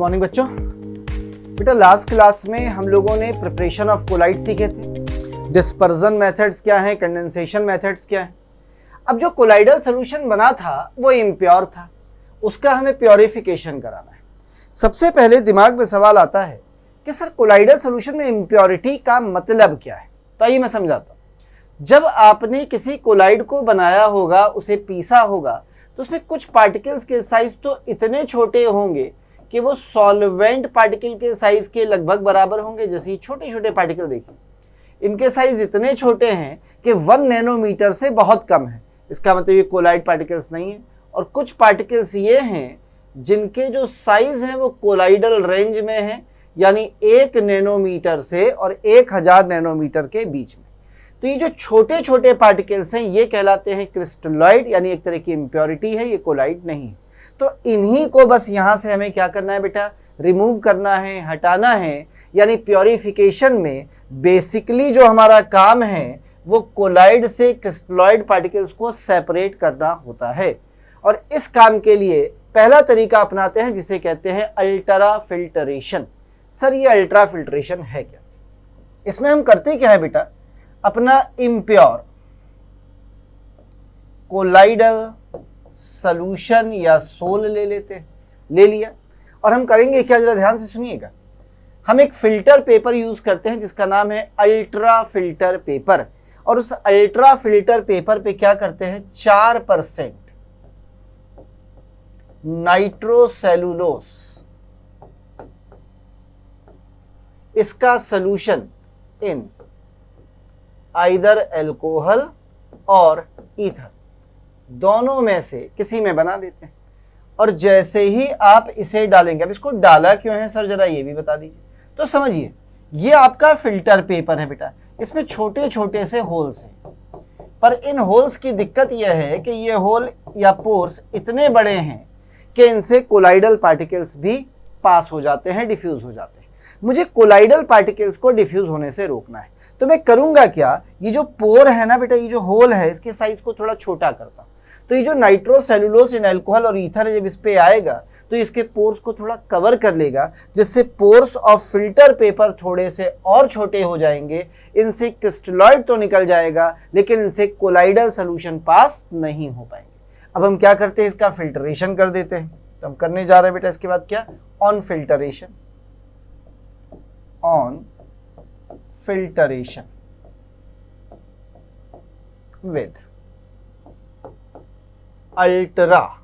Morning बच्चों। बेटा last class में हम लोगों ने प्रिपरेशन ऑफ कोलाइड सीखे थे। डिस्पर्जन मेथड्स क्या हैं, कंडेंसेशन मेथड्स क्या हैं। अब जो कोलाइडल सॉल्यूशन बना था वो इम्प्योर था, उसका हमें प्योरिफिकेशन कराना है। सबसे पहले दिमाग में सवाल आता है कि सर कोलाइडल सॉल्यूशन में इम्प्योरिटी का मतलब क्या है। तो आइए मैं समझाता हूँ। जब आपने किसी कोलाइड को बनाया होगा, उसे पीसा होगा, तो उसमें कुछ पार्टिकल्स के साइज तो इतने छोटे होंगे कि वो सॉल्वेंट पार्टिकल के साइज के लगभग बराबर होंगे। जैसे छोटे छोटे पार्टिकल देखिए, इनके साइज इतने छोटे हैं कि 1 नैनोमीटर से बहुत कम है। इसका मतलब ये कोलाइड पार्टिकल्स नहीं है। और कुछ पार्टिकल्स ये हैं जिनके जो साइज हैं वो कोलाइडल रेंज में है, यानी 1 नैनोमीटर से और 1000 नैनोमीटर के बीच में। तो ये जो छोटे छोटे पार्टिकल्स हैं ये कहलाते हैं क्रिस्टलॉइड, यानी एक तरह की इम्प्योरिटी है, ये कोलाइड नहीं है। तो इन्हीं को बस यहाँ से हमें क्या करना है बेटा, रिमूव करना है, हटाना है। यानी प्योरिफिकेशन में बेसिकली जो हमारा काम है वो कोलाइड से क्रिस्टलॉइड पार्टिकल्स को सेपरेट करना होता है। और इस काम के लिए पहला तरीका अपनाते हैं जिसे कहते हैं अल्ट्रा फिल्टरेशन। सर ये अल्ट्रा फिल्टरेशन है क्या? इसमें हम करते क्या है बेटा, अपना इम्प्योर कोलाइडल सॉल्यूशन या सोल ले लिया। और हम करेंगे क्या, जरा ध्यान से सुनिएगा। हम एक फिल्टर पेपर यूज करते हैं जिसका नाम है अल्ट्रा फिल्टर पेपर। और उस अल्ट्रा फिल्टर पेपर पे क्या करते हैं, 4% नाइट्रोसेलुलोस इसका सॉल्यूशन इन आइदर अल्कोहल और ईथर, दोनों में से किसी में बना लेते हैं। और जैसे ही आप इसे डालेंगे, अब इसको डाला क्यों है सर, जरा ये भी बता दीजिए। तो समझिए, ये आपका फिल्टर पेपर है बेटा, इसमें छोटे छोटे से होल्स हैं। पर इन होल्स की दिक्कत यह है कि ये होल या पोर्स इतने बड़े हैं कि इनसे कोलाइडल पार्टिकल्स भी पास हो जाते हैं, डिफ्यूज हो जाते हैं। मुझे कोलाइडल पार्टिकल्स को डिफ्यूज होने से रोकना है, तो मैं करूंगा क्या, ये जो पोर है ना बेटा, ये जो होल है, इसके साइज को थोड़ा छोटा करता हूं। तो ये जो नाइट्रोसेलुलोस इन अल्कोहल और ईथर है, जब इस पे आएगा तो इसके पोर्स को थोड़ा कवर कर लेगा, जिससे पोर्स ऑफ फिल्टर पेपर थोड़े से और छोटे हो जाएंगे। इनसे क्रिस्टलॉइड तो निकल जाएगा, लेकिन इनसे कोलाइडल सॉल्यूशन पास नहीं हो पाएंगे। अब हम क्या करते हैं, इसका फिल्टरेशन कर देते हैं। तो हम करने जा रहे हैं बेटा इसके बाद क्या, on filtration with ultra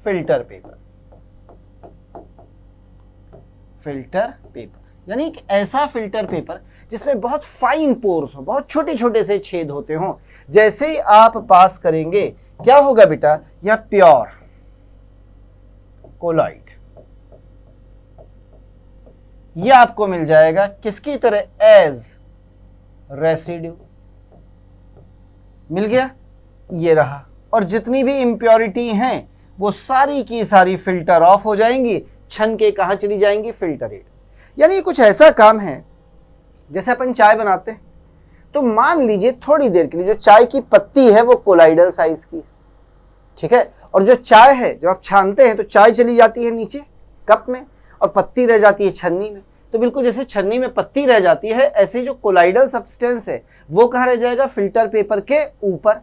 filter paper. यानी एक ऐसा फिल्टर पेपर जिसमें बहुत फाइन पोर्स हो, बहुत छोटे छोटे से छेद होते हों। जैसे ही आप पास करेंगे क्या होगा बेटा, या प्योर कोलाइड ये आपको मिल जाएगा किसकी तरह, एज रेसिड्यू मिल गया, ये रहा। और जितनी भी इम्प्योरिटी हैं वो सारी की सारी फिल्टर ऑफ हो जाएंगी, छन के कहां चली जाएंगी, फिल्टरेट। यानी कुछ ऐसा काम है जैसे अपन चाय बनाते हैं, तो मान लीजिए थोड़ी देर के लिए जो चाय की पत्ती है वो कोलाइडल साइज की, ठीक है। और जो चाय है, जब आप छानते हैं तो चाय चली जाती है नीचे कप में और पत्ती रह जाती है छन्नी में। तो बिल्कुल जैसे छन्नी में पत्ती रह जाती है, ऐसे जो कोलाइडल सब्सटेंस है वो कहाँ रह जाएगा, फिल्टर पेपर के ऊपर।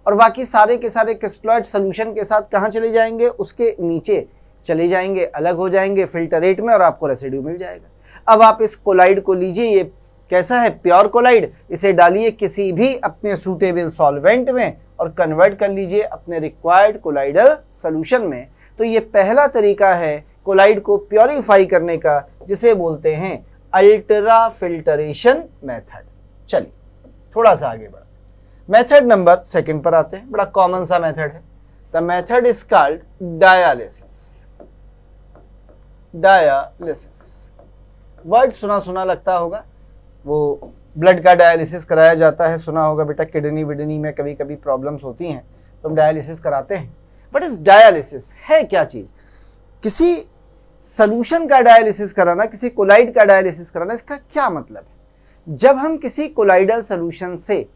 और बाकी सारे के सारे क्रिस्टलॉइड सॉल्यूशन के साथ कहाँ चले जाएंगे, उसके नीचे चले जाएंगे, अलग हो जाएंगे फिल्टरेट में, और आपको रेसिड्यू मिल जाएगा। अब आप इस कोलाइड को लीजिए, ये कैसा है, प्योर कोलाइड। इसे डालिए किसी भी अपने सूटेबल सॉल्वेंट में और कन्वर्ट कर लीजिए अपने रिक्वायर्ड कोलाइडल सॉल्यूशन में। तो ये पहला तरीका है कोलाइड को प्योरीफाई करने का, जिसे बोलते हैं अल्ट्रा फिल्टरेशन मेथड। चलिए थोड़ा सा आगे बढ़ते, मेथड नंबर 2 पर आते हैं। बड़ा कॉमन सा मेथड है। The method is called dialysis. Word सुना सुना लगता होगा, वो ब्लड का डायलिसिस कराया जाता है, सुना होगा बेटा। किडनी विडनी में कभी कभी प्रॉब्लम्स होती हैं तो हम डायलिसिस कराते हैं। बट इस डायलिसिस है क्या चीज़? किसी सॉल्यूशन का डायलिसिस कराना, किसी कोलाइड का डायलिसिस कराना, इसका क्या मतलब है? जब हम किसी कोलाइडल सॉल्यूशन से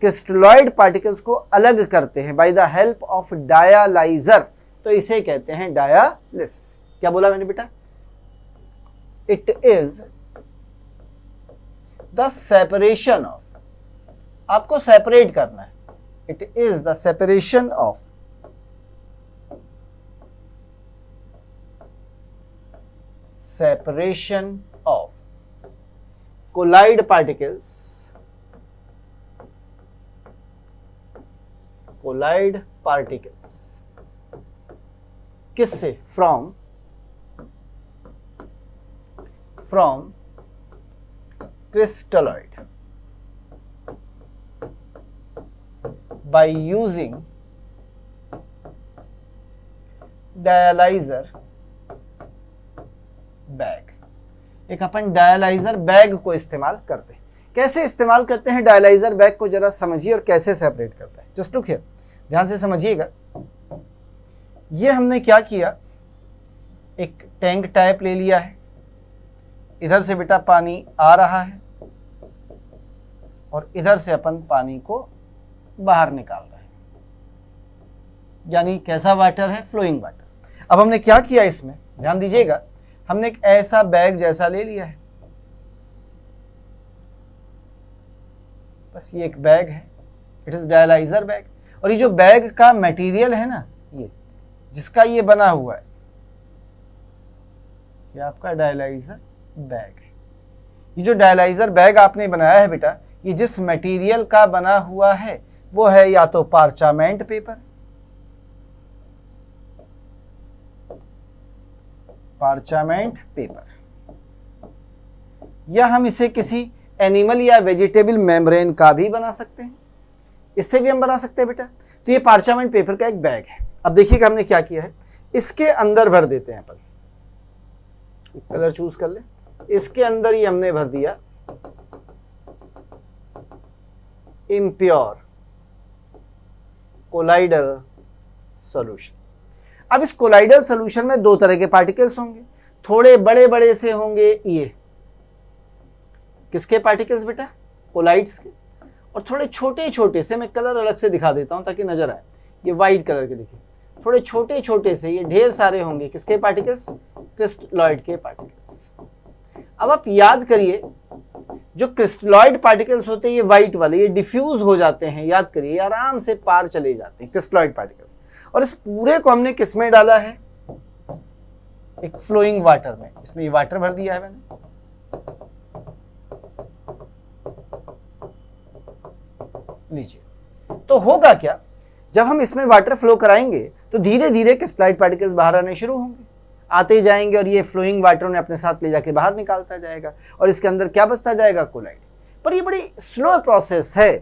क्रिस्टलॉइड पार्टिकल्स को अलग करते हैं बाय द हेल्प ऑफ डायालाइजर, तो इसे कहते हैं डायालिसिस। क्या बोला मैंने बेटा? It is the separation of, आपको सेपरेट करना है, it is the separation of colloid particles किससे? From crystalloid by using dialyzer bag. एक अपन डायलाइजर बैग को इस्तेमाल करते हैं। कैसे इस्तेमाल करते हैं डायलाइजर बैग को जरा समझिए और कैसे सेपरेट करता है। जस्ट लुक हियर, ध्यान से समझिएगा। ये हमने क्या किया, एक टैंक टाइप ले लिया है, इधर से बेटा पानी आ रहा है और इधर से अपन पानी को बाहर निकाल रहे हैं, यानी कैसा वाटर है? Flowing water. अब हमने क्या किया इसमें, ध्यान दीजिएगा, हमने एक ऐसा बैग जैसा ले लिया है, बस ये एक बैग है, इट इज डायलाइजर बैग। और ये जो बैग का मटेरियल है ना, ये जिसका ये बना हुआ है, ये आपका डायलाइजर बैग है। ये जो डायलाइजर बैग आपने बनाया है बेटा, ये जिस मटेरियल का बना हुआ है वो है या तो पार्चामेंट पेपर, या हम इसे किसी एनिमल या वेजिटेबल मेम्ब्रेन का भी बना सकते हैं, इससे भी हम बना सकते हैं बेटा। तो ये पार्चामेंट पेपर का एक बैग है। अब देखिएगा हमने क्या किया है, इसके अंदर भर देते हैं अपन, कलर चूज कर ले, इसके अंदर ही हमने भर दिया इम्प्योर कोलाइडल सॉल्यूशन। अब इस कोलाइडल सॉल्यूशन में दो तरह के पार्टिकल्स होंगे, थोड़े बड़े बड़े से होंगे, ये किसके पार्टिकल्स बेटा? कोलाइड्स के, और थोड़े छोटे छोटे से, मैं कलर अलग से दिखा देता हूं ताकि नजर आए, ये वाइट कलर के देखिए, थोड़े छोटे छोटे से ये ढेर सारे होंगे, किसके पार्टिकल्स? क्रिस्टलॉइड के पार्टिकल्स। अब आप याद करिए, जो क्रिस्टलॉइड पार्टिकल्स होते हैं ये वाइट वाले, ये डिफ्यूज हो जाते हैं, याद करिए, आराम से पार चले जाते हैं क्रिस्टलॉइड पार्टिकल्स। और इस पूरे को हमने किस में डाला है? एक फ्लोइंग वाटर में। इसमें ये वाटर भर दिया है मैंने, लीजिए। तो होगा क्या, जब हम इसमें वाटर फ्लो कराएंगे तो धीरे धीरे क्रिस्टलॉइड पार्टिकल्स बाहर आने शुरू होंगे, आते जाएंगे, और ये फ्लोइंग वाटर ने अपने साथ ले जाके बाहर निकालता जाएगा, और इसके अंदर क्या बचता जाएगा? कोलाइड। पर ये बड़ी स्लो प्रोसेस है।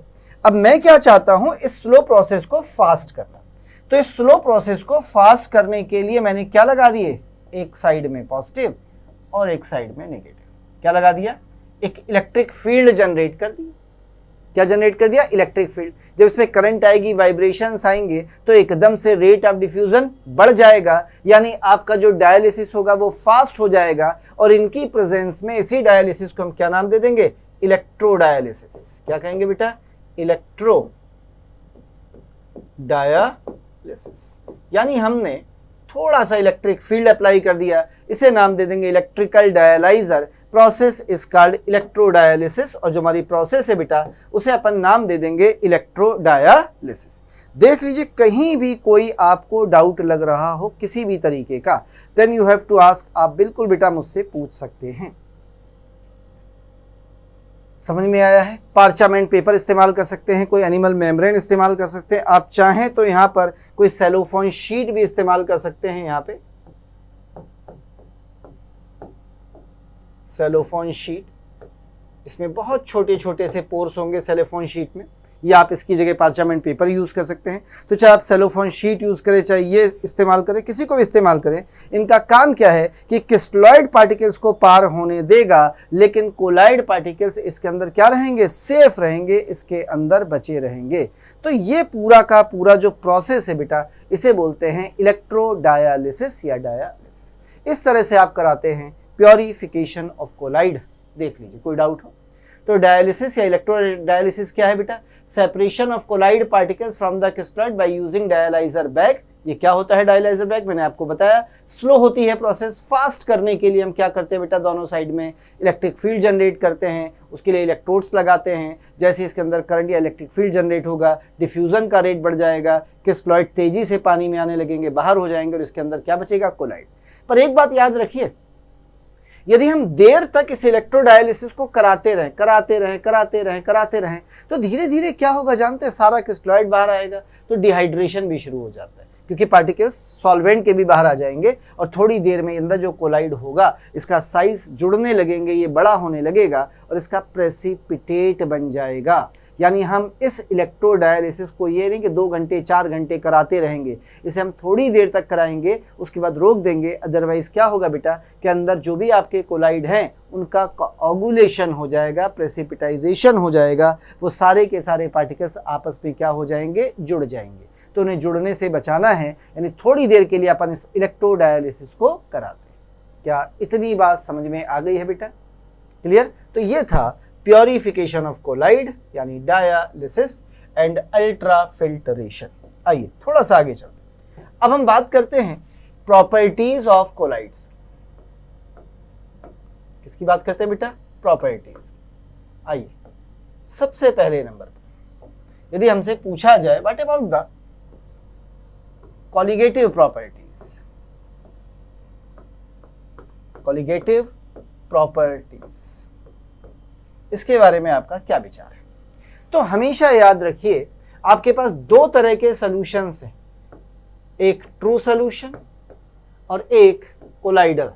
अब मैं क्या चाहता हूं, इस स्लो प्रोसेस को फास्ट करना। तो इस स्लो प्रोसेस को फास्ट करने के लिए मैंने क्या लगा दिए, एक साइड में पॉजिटिव और एक साइड में नेगेटिव। क्या लगा दिया? एक इलेक्ट्रिक फील्ड जनरेट कर दी। क्या जनरेट कर दिया? Electric field. जब इसमें करंट आएगी, वाइब्रेशंस आएंगे, तो एकदम से रेट ऑफ डिफ्यूजन बढ़ जाएगा, यानी आपका जो डायलिसिस होगा वो फास्ट हो जाएगा। और इनकी प्रेजेंस में इसी डायलिसिस को हम क्या नाम दे देंगे? Electro dialysis. क्या कहेंगे बेटा? Electro dialysis. यानी हमने थोड़ा सा इलेक्ट्रिक फील्ड अप्लाई कर दिया, इसे नाम दे देंगे electrical dialyser. Process is called electro dialysis, और जो हमारी प्रोसेस है बेटा उसे अपन नाम दे देंगे इलेक्ट्रो डायलिसिस। देख लीजिए, कहीं भी कोई आपको डाउट लग रहा हो किसी भी तरीके का, then you have to ask, आप बिल्कुल बेटा मुझसे पूछ सकते हैं। समझ में आया है? पार्चामेंट पेपर इस्तेमाल कर सकते हैं, कोई एनिमल मेम्ब्रेन इस्तेमाल कर सकते हैं, आप चाहें तो यहाँ पर कोई सेलोफोन शीट भी इस्तेमाल कर सकते हैं। यहाँ पे सेलोफोन शीट, इसमें बहुत छोटे छोटे से पोर्स होंगे सेलोफोन शीट में, या आप इसकी जगह पार्चामेंट पेपर यूज़ कर सकते हैं। तो चाहे आप सेलोफोन शीट यूज़ करें, चाहे ये इस्तेमाल करें, किसी को भी इस्तेमाल करें, इनका काम क्या है कि क्रिस्टलॉइड पार्टिकल्स को पार होने देगा, लेकिन कोलाइड पार्टिकल्स इसके अंदर क्या रहेंगे? सेफ रहेंगे, इसके अंदर बचे रहेंगे। तो ये पूरा का पूरा जो प्रोसेस है बेटा, इसे बोलते हैं इलेक्ट्रो डायलिसिस या डायलिसिस। इस तरह से आप कराते हैं प्योरिफिकेशन ऑफ कोलाइड। देख लीजिए, कोई डाउट हो तो डायलिसिस या इलेक्ट्रोडायलिसिस क्या है बेटा? Separation of colloid particles from the crystalloid by using dialyser bag. ये क्या होता है डायलाइजर बैग? मैंने आपको बताया स्लो होती है प्रोसेस। फास्ट करने के लिए हम क्या करते हैं बेटा? दोनों साइड में इलेक्ट्रिक फील्ड जनरेट करते हैं, उसके लिए इलेक्ट्रोड्स लगाते हैं। जैसे इसके अंदर करंट या इलेक्ट्रिक फील्ड जनरेट होगा, डिफ्यूजन का रेट बढ़ जाएगा, क्रिस्टलॉइड तेजी से पानी में आने लगेंगे, बाहर हो जाएंगे और इसके अंदर क्या बचेगा? कोलाइड। पर एक बात याद रखिए, यदि हम देर तक इस इलेक्ट्रोडायलिसिस को कराते रहें तो धीरे धीरे क्या होगा जानते हैं? सारा क्रिस्टलॉइड बाहर आएगा, तो डिहाइड्रेशन भी शुरू हो जाता है, क्योंकि पार्टिकल्स सॉल्वेंट के भी बाहर आ जाएंगे और थोड़ी देर में अंदर जो कोलाइड होगा इसका साइज जुड़ने लगेंगे, ये बड़ा होने लगेगा और इसका प्रेसिपिटेट बन जाएगा। यानी हम इस इलेक्ट्रोडायलिसिस को ये नहीं कि 2 घंटे 4 घंटे कराते रहेंगे, इसे हम थोड़ी देर तक कराएंगे, उसके बाद रोक देंगे। अदरवाइज क्या होगा बेटा कि अंदर जो भी आपके कोलाइड हैं उनका कोगुलेशन हो जाएगा, प्रेसिपिटाइजेशन हो जाएगा, वो सारे के सारे पार्टिकल्स आपस में क्या हो जाएंगे? जुड़ जाएंगे। तो उन्हें जुड़ने से बचाना है, यानी थोड़ी देर के लिए अपन इस इलेक्ट्रोडायलिसिस को कराते हैं। क्या इतनी बात समझ में आ गई है बेटा? क्लियर? तो ये था प्योरिफिकेशन ऑफ कोलाइड यानी डायलिसिस एंड अल्ट्राफिल्ट्रेशन। आइए थोड़ा सा आगे चलते हैं। अब हम बात करते हैं प्रॉपर्टीज ऑफ कोलाइड्स। किसकी बात करते हैं बेटा? प्रॉपर्टीज। आइए सबसे पहले नंबर पर यदि हमसे पूछा जाए what about the colligative properties, colligative properties, इसके बारे में आपका क्या विचार है? तो हमेशा याद रखिए आपके पास 2 तरह के सॉल्यूशंस हैं, एक ट्रू सॉल्यूशन और एक कोलाइडल।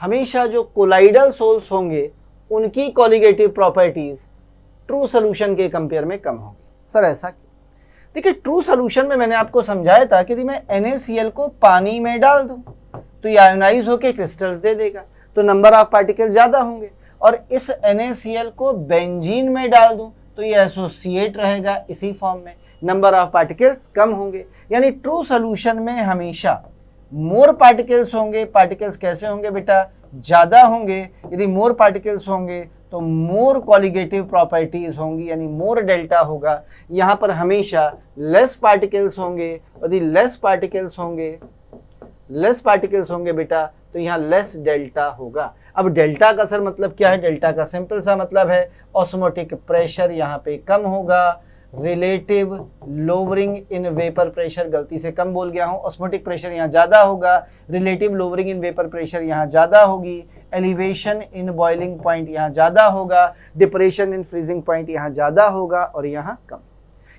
हमेशा जो कोलाइडल सोल्स होंगे उनकी कॉलिगेटिव प्रॉपर्टीज ट्रू सॉल्यूशन के कंपेयर में कम होगी। सर ऐसा क्यों? देखिए ट्रू सॉल्यूशन में मैंने आपको समझाया था कि यदि मैं NaCl को पानी में डाल दूं तो ये आयोनाइज होकर क्रिस्टल्स दे देगा, तो नंबर ऑफ पार्टिकल्स ज़्यादा होंगे। और इस NaCl को बेंजीन में डाल दूं तो ये एसोसिएट रहेगा इसी फॉर्म में, नंबर ऑफ पार्टिकल्स कम होंगे। यानी ट्रू सॉल्यूशन में हमेशा मोर पार्टिकल्स होंगे। पार्टिकल्स कैसे होंगे बेटा? ज़्यादा होंगे। यदि मोर पार्टिकल्स होंगे तो मोर कॉलिगेटिव प्रॉपर्टीज होंगी, यानी मोर डेल्टा होगा। यहाँ पर हमेशा लेस पार्टिकल्स होंगे। यदि लेस पार्टिकल्स होंगे बेटा तो यहाँ लेस डेल्टा होगा। अब डेल्टा का सर मतलब क्या है? डेल्टा का सिंपल सा मतलब है ऑस्मोटिक प्रेशर यहाँ पे कम होगा, relative lowering in vapour pressure, गलती से कम बोल गया हूँ, ऑस्मोटिक प्रेशर यहाँ ज़्यादा होगा, relative lowering in vapour pressure यहाँ ज़्यादा होगी, एलिवेशन इन बॉइलिंग पॉइंट यहाँ ज़्यादा होगा, डिप्रेशन इन फ्रीजिंग पॉइंट यहाँ ज़्यादा होगा और यहाँ कम,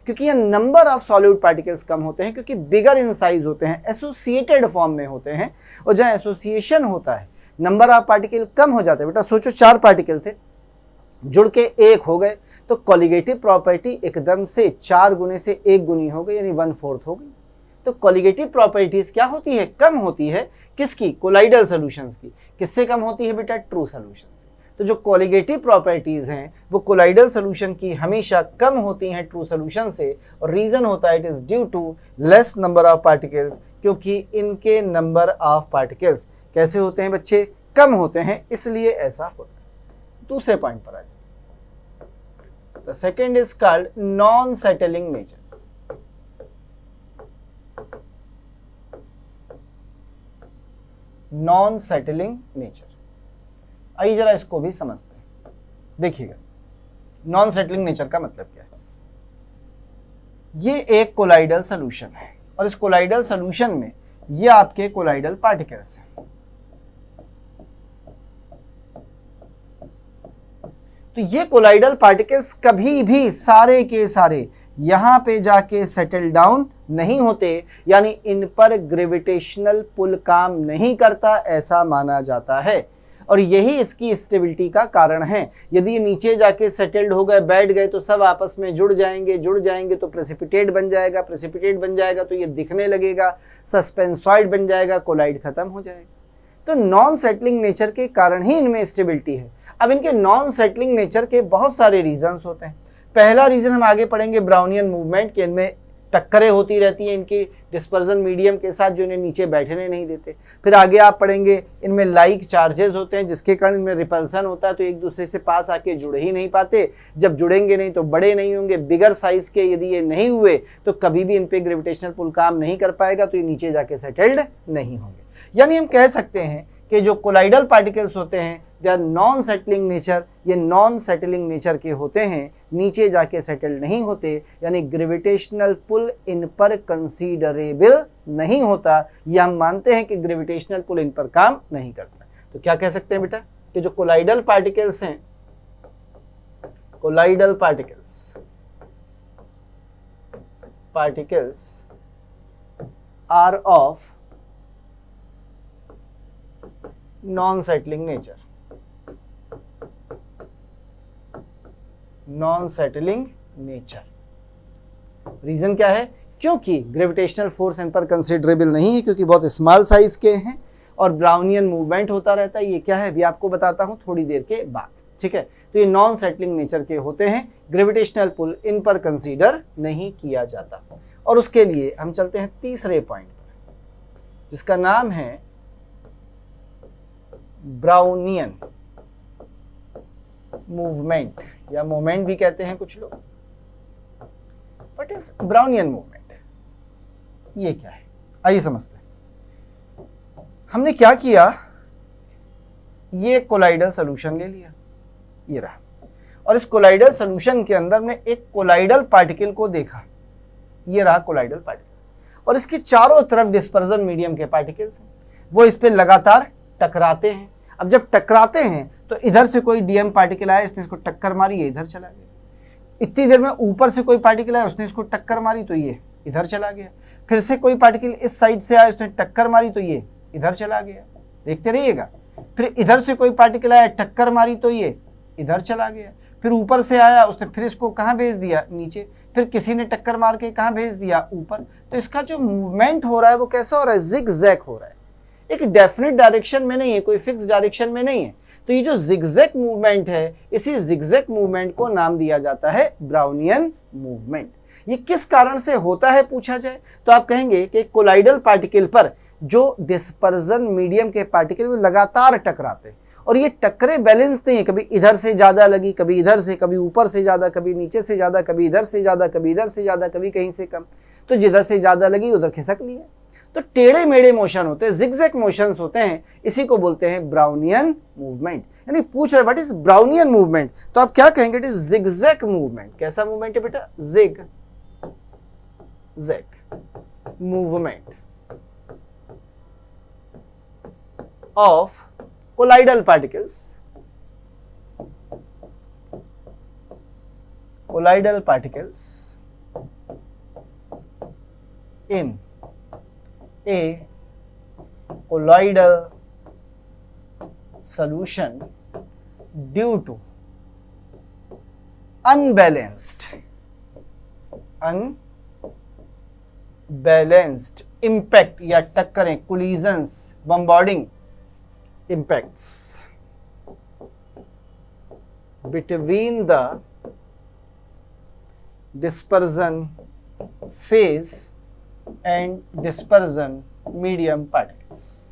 क्योंकि ये नंबर ऑफ सॉलिड पार्टिकल्स कम होते हैं, क्योंकि बिगर इन साइज होते हैं, एसोसिएटेड फॉर्म में होते हैं। और जहाँ एसोसिएशन होता है नंबर ऑफ पार्टिकल कम हो जाते हैं। बेटा सोचो 4 पार्टिकल थे, जुड़ के 1 हो गए, तो कॉलिगेटिव प्रॉपर्टी एकदम से 4 गुने से 1 गुनी हो गई, यानी 1/4 हो गई। तो कॉलिगेटिव प्रॉपर्टीज क्या होती है? कम होती है। किसकी? कोलाइडल सॉल्यूशंस की। किससे कम होती है बेटा? ट्रू सॉल्यूशन से। तो जो कॉलिगेटिव प्रॉपर्टीज हैं वो कोलाइडल सॉल्यूशन की हमेशा कम होती हैं ट्रू सॉल्यूशन से, और रीजन होता है it is due to less number of particles, क्योंकि इनके नंबर ऑफ पार्टिकल्स कैसे होते हैं बच्चे? कम होते हैं, इसलिए ऐसा होता है। दूसरे पॉइंट पर आ जाए। The second is called non-settling nature. Non-settling nature. आइए जरा इसको भी समझते हैं। देखिएगा नॉन सेटलिंग नेचर का मतलब क्या है। ये एक कोलाइडल सॉल्यूशन है और इस कोलाइडल सॉल्यूशन में ये आपके कोलाइडल पार्टिकल्स हैं। तो ये कोलाइडल पार्टिकल्स कभी भी सारे के सारे यहाँ पे जाके सेटल डाउन नहीं होते, यानी इन पर ग्रेविटेशनल पुल काम नहीं करता, ऐसा माना जाता है। और यही इसकी स्टेबिलिटी का कारण है। यदि ये नीचे जाके सेटल्ड हो गए, बैठ गए, तो सब आपस में जुड़ जाएंगे तो प्रेसिपिटेट बन जाएगा, तो ये दिखने लगेगा, सस्पेंसॉइड बन जाएगा, कोलाइड खत्म हो जाएगा। तो नॉन सेटलिंग नेचर के कारण ही इनमें स्टेबिलिटी है। अब इनके नॉन सेटलिंग नेचर के बहुत सारे रीजंस होते हैं। पहला रीजन हम आगे पढ़ेंगे ब्राउनियन मूवमेंट, कि इनमें टक्करें होती रहती हैं इनकी डिस्पर्जन मीडियम के साथ जो इन्हें नीचे बैठने नहीं देते। फिर आगे आप पढ़ेंगे इनमें लाइक चार्जेस होते हैं जिसके कारण इनमें रिपल्सन होता है, तो एक दूसरे से पास आके जुड़ ही नहीं पाते। जब जुड़ेंगे नहीं तो बड़े नहीं होंगे, बिगर साइज के यदि ये नहीं हुए तो कभी भी इन पे ग्रेविटेशनल पुल काम नहीं कर पाएगा, तो ये नीचे जाके सेटल्ड नहीं होंगे। यानी हम कह सकते हैं कि जो कोलाइडल पार्टिकल्स होते हैं they are non settling nature, ये नॉन सेटलिंग नेचर के होते हैं, नीचे जाके सेटल नहीं होते, यानी ग्रेविटेशनल पुल इन पर कंसीडरेबल नहीं होता। ये हम मानते हैं कि ग्रेविटेशनल पुल इन पर काम नहीं करता। तो क्या कह सकते हैं बेटा कि जो कोलाइडल पार्टिकल्स हैं, colloidal particles are of non settling nature, non settling nature. Reason क्या है? क्योंकि ग्रेविटेशनल फोर्स इन पर कंसिडरेबल नहीं है, क्योंकि बहुत स्मॉल साइज के हैं और ब्राउनियन मूवमेंट होता रहता है। ये क्या है भी आपको बताता हूं थोड़ी देर के बाद, ठीक है। तो ये नॉन सेटलिंग नेचर के होते हैं, ग्रेविटेशनल पुल इन पर कंसीडर नहीं किया जाता। और उसके लिए हम चलते हैं तीसरे पॉइंट पर, जिसका नाम है ब्राउनियन मूवमेंट, या मोमेंट भी कहते हैं कुछ लोग। What is Brownian movement? ये क्या है आइए समझते हैं। हमने क्या किया, ये कोलाइडल सॉल्यूशन ले लिया, ये रहा, और इस कोलाइडल सॉल्यूशन के अंदर में एक कोलाइडल पार्टिकल को देखा, ये रहा कोलाइडल पार्टिकल, और इसके चारों तरफ डिस्पर्जन मीडियम के पार्टिकल्स हैं, वो इस पे लगातार टकराते हैं। अब जब टकराते हैं तो इधर से कोई डीएम पार्टिकल आया, इसने इसको टक्कर मारी, ये इधर चला गया। इतनी देर में ऊपर से कोई पार्टिकल आया, उसने इसको टक्कर मारी तो ये इधर चला गया। फिर से कोई पार्टिकल इस साइड से आया, उसने टक्कर मारी तो ये इधर चला गया। देखते रहिएगा। फिर इधर से कोई पार्टिकल आया, टक्कर मारी तो ये इधर चला गया। फिर ऊपर से आया, उसने फिर इसको कहाँ भेज दिया? नीचे। फिर किसी ने टक्कर मार के कहाँ भेज दिया? ऊपर। तो इसका जो मूवमेंट हो रहा है वो कैसा हो रहा है? जिग-जैग हो रहा है, एक डेफिनेट डायरेक्शन में नहीं है, कोई फिक्स डायरेक्शन में नहीं है। तो ये जो जिगजैग मूवमेंट है, इसी जिगजैग मूवमेंट को नाम दिया जाता है ब्राउनियन मूवमेंट। ये किस कारण से होता है पूछा जाए तो आप कहेंगे कि कोलाइडल पार्टिकल पर जो डिस्पर्जन मीडियम के पार्टिकल वो लगातार टकराते हैं, और ये टक्करे बैलेंस नहीं है, कभी इधर से ज़्यादा लगी, कभी इधर से, कभी ऊपर से ज़्यादा, कभी नीचे से ज़्यादा, कभी इधर से ज़्यादा, कभी इधर से ज़्यादा, कभी कहीं से कम। तो जिधर से ज़्यादा लगी उधर खिसक लिया। तो टेढ़े मेढ़े मोशन होते हैं, जिगजैग मोशंस होते हैं, इसी को बोलते हैं ब्राउनियन मूवमेंट। यानी पूछ रहे व्हाट इज ब्राउनियन मूवमेंट, तो आप क्या कहेंगे? It is zigzag movement. कैसा मूवमेंट है बेटा? Zigzag movement of colloidal particles, colloidal particles in a colloidal solution due to unbalanced impact या टक्करें, collisions, bombarding impacts between the dispersion phase and dispersion medium particles,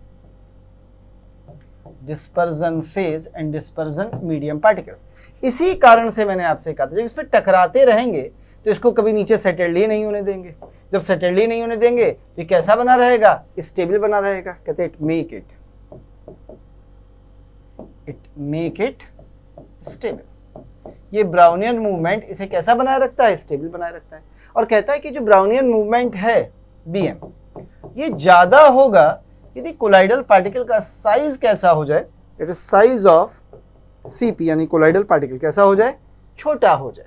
dispersion phase and dispersion medium particles। इसी कारण से मैंने आपसे कहा था जब इस पर टकराते रहेंगे तो इसको कभी नीचे सेटल्ड ही नहीं होने देंगे। जब सेटल्ड ही नहीं होने देंगे तो ये कैसा बना रहेगा? स्टेबल बना रहेगा। कहते हैं इट मेक इट स्टेबल। ये ब्राउनियन मूवमेंट इसे कैसा बनाए रखता है? स्टेबल बनाए रखता है। और कहता है कि जो ब्राउनियन मूवमेंट है बीएम, ये ज्यादा होगा यदि कोलाइडल पार्टिकल का साइज कैसा हो जाए? It is size of CP, यानी कोलाइडल पार्टिकल कैसा हो जाए? छोटा हो जाए।